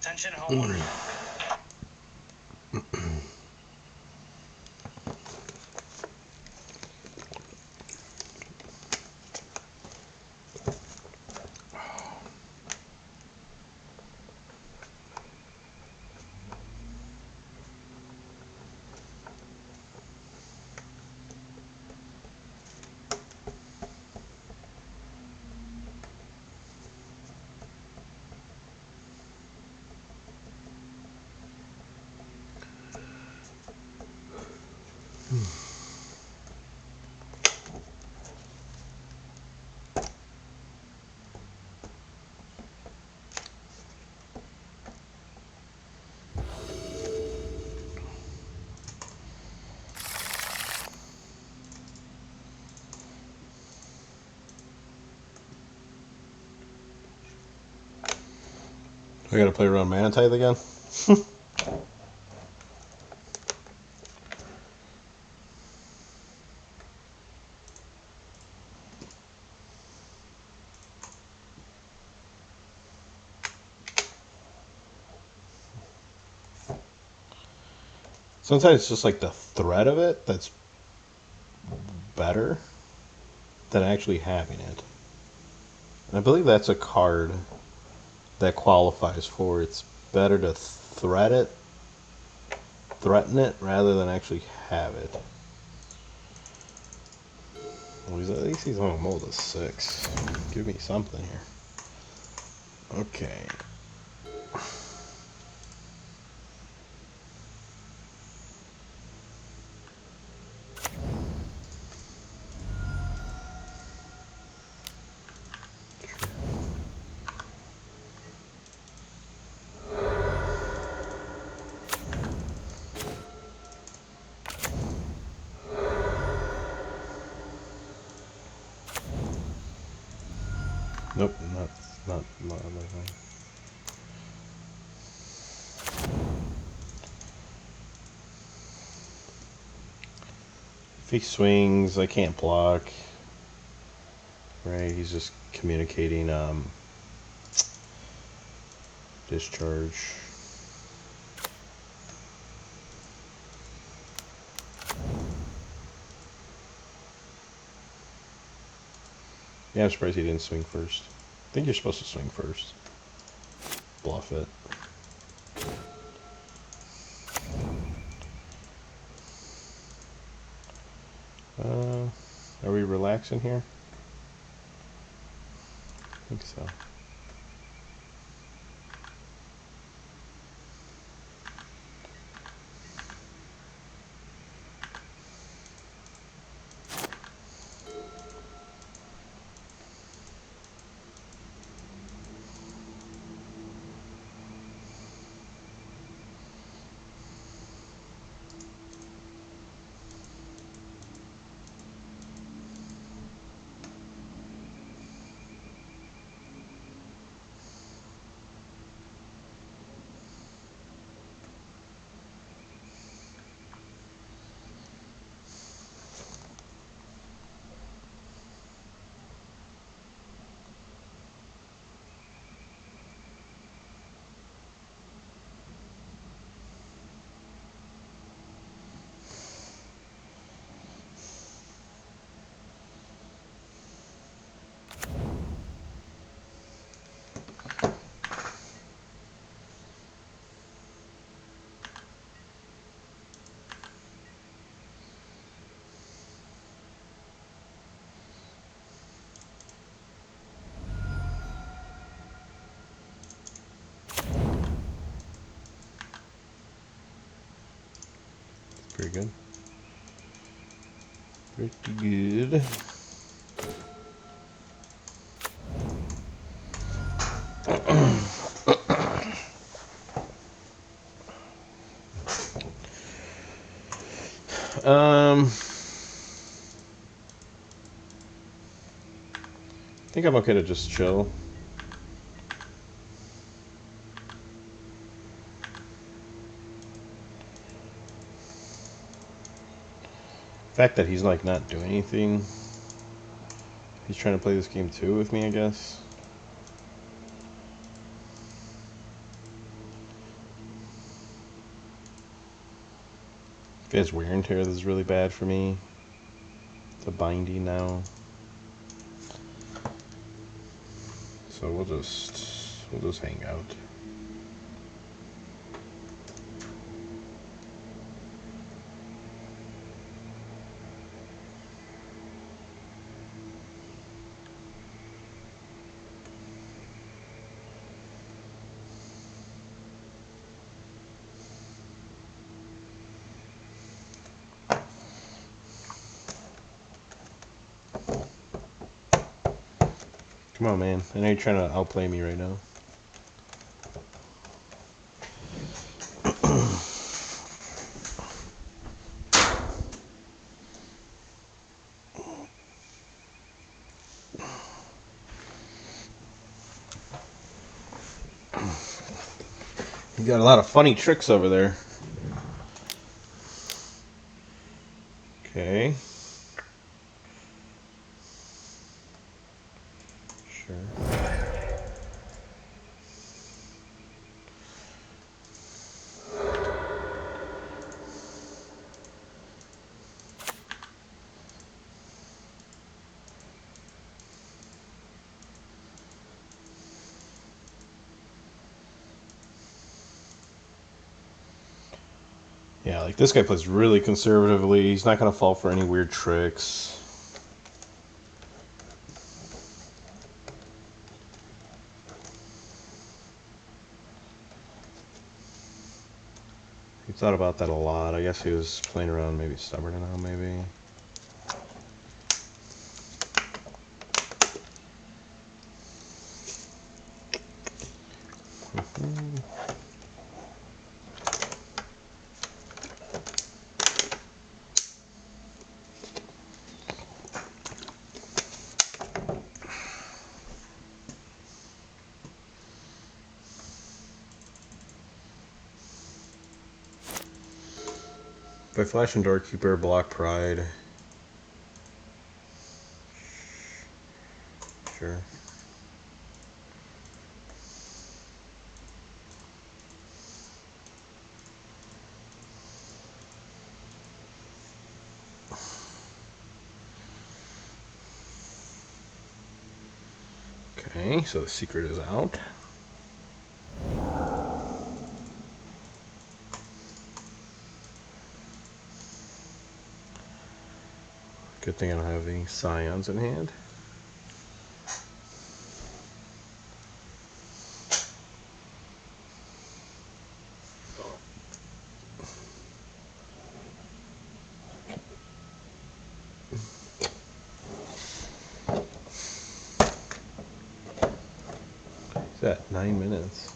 Attention homeowner. I gotta play around Mana Tithe again. Sometimes it's just like the threat of it that's better than actually having it. And I believe that's a card that qualifies for it's better to threaten it rather than actually have it. Well, at least he's on a mold of 6. Give me something here. Okay. Nope, not my thing. If he swings, I can't block. Right, he's just communicating discharge. Yeah, I'm surprised he didn't swing first. I think you're supposed to swing first. Bluff it. Are we relaxing here? I think so. Pretty good. Pretty good. I think I'm okay to just chill. The fact that he's like not doing anything. He's trying to play this game too with me, I guess. If he has wear and tear, this is really bad for me. The binding now. So we'll just hang out. Come on, man. I know you're trying to outplay me right now. You got a lot of funny tricks over there. Okay. Sure. Yeah, like this guy plays really conservatively. He's not going to fall for any weird tricks. He thought about that a lot. I guess he was playing around, maybe stubborn now, maybe. By Flash and Doorkeeper, block Pride. Sure. Okay, so the secret is out. Good thing I don't have any Scions in hand. What's that? 9 minutes.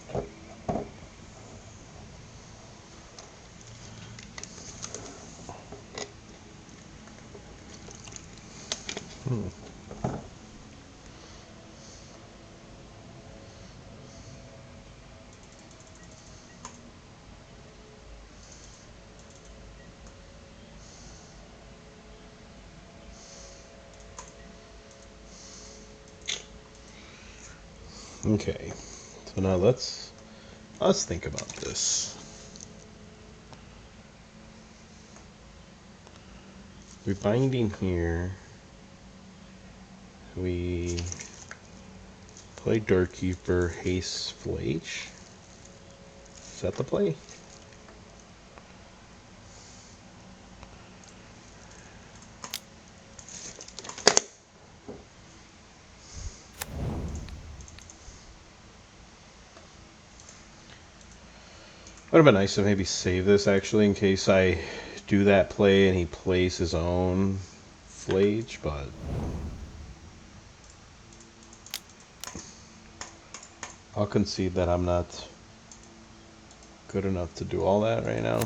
Okay, so now let's think about this. We binding here. We play Doorkeeper, haste Flash. Is that the play? Would have been nice to maybe save this actually in case I do that play and he plays his own Flage, but I'll concede that I'm not good enough to do all that right now.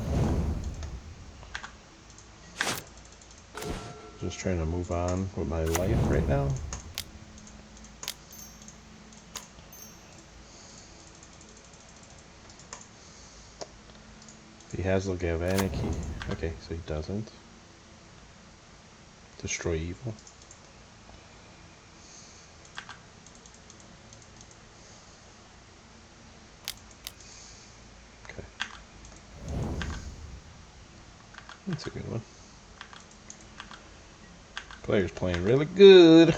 Just trying to move on with my life right now. If he has the Galvanic, okay, so he doesn't. Destroy evil. Okay. That's a good one. Player's playing really good.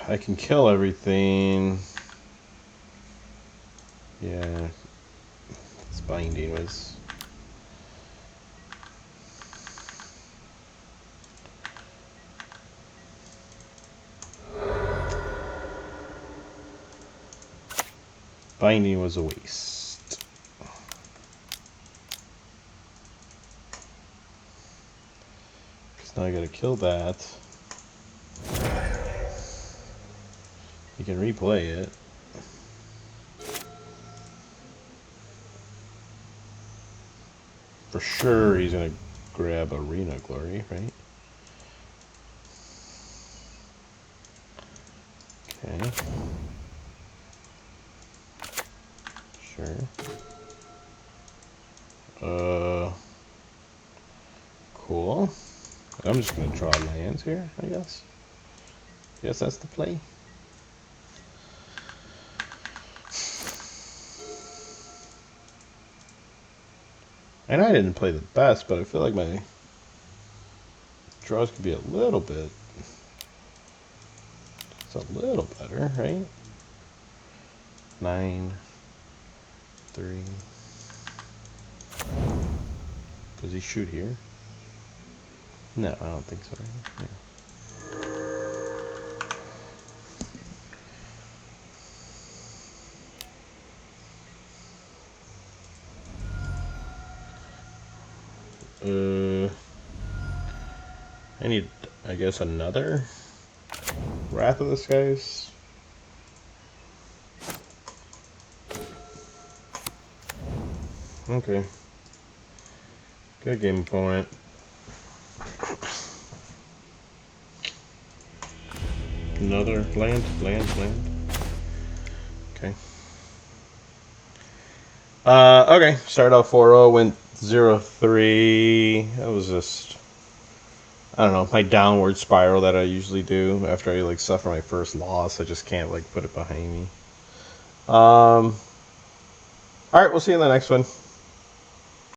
I can kill everything. Yeah, this binding was... Binding was a waste. Because now I gotta kill that. You can replay it. For sure he's gonna grab Arena Glory, right? Okay. Sure. Cool. I'm just gonna draw lands here, I guess. Guess that's the play. And I didn't play the best, but I feel like my draws could be a little bit. It's a little better, right? 9, 3. Does he shoot here? No, I don't think so. Yeah. I need, I guess, another Wrath of the Skies. Okay. Good game, opponent. Another land. Okay. Okay. Started off 4-0, went 0-3. That was just, I don't know, my downward spiral that I usually do after I like suffer my first loss. I just can't like put it behind me. All right, we'll see you in the next one.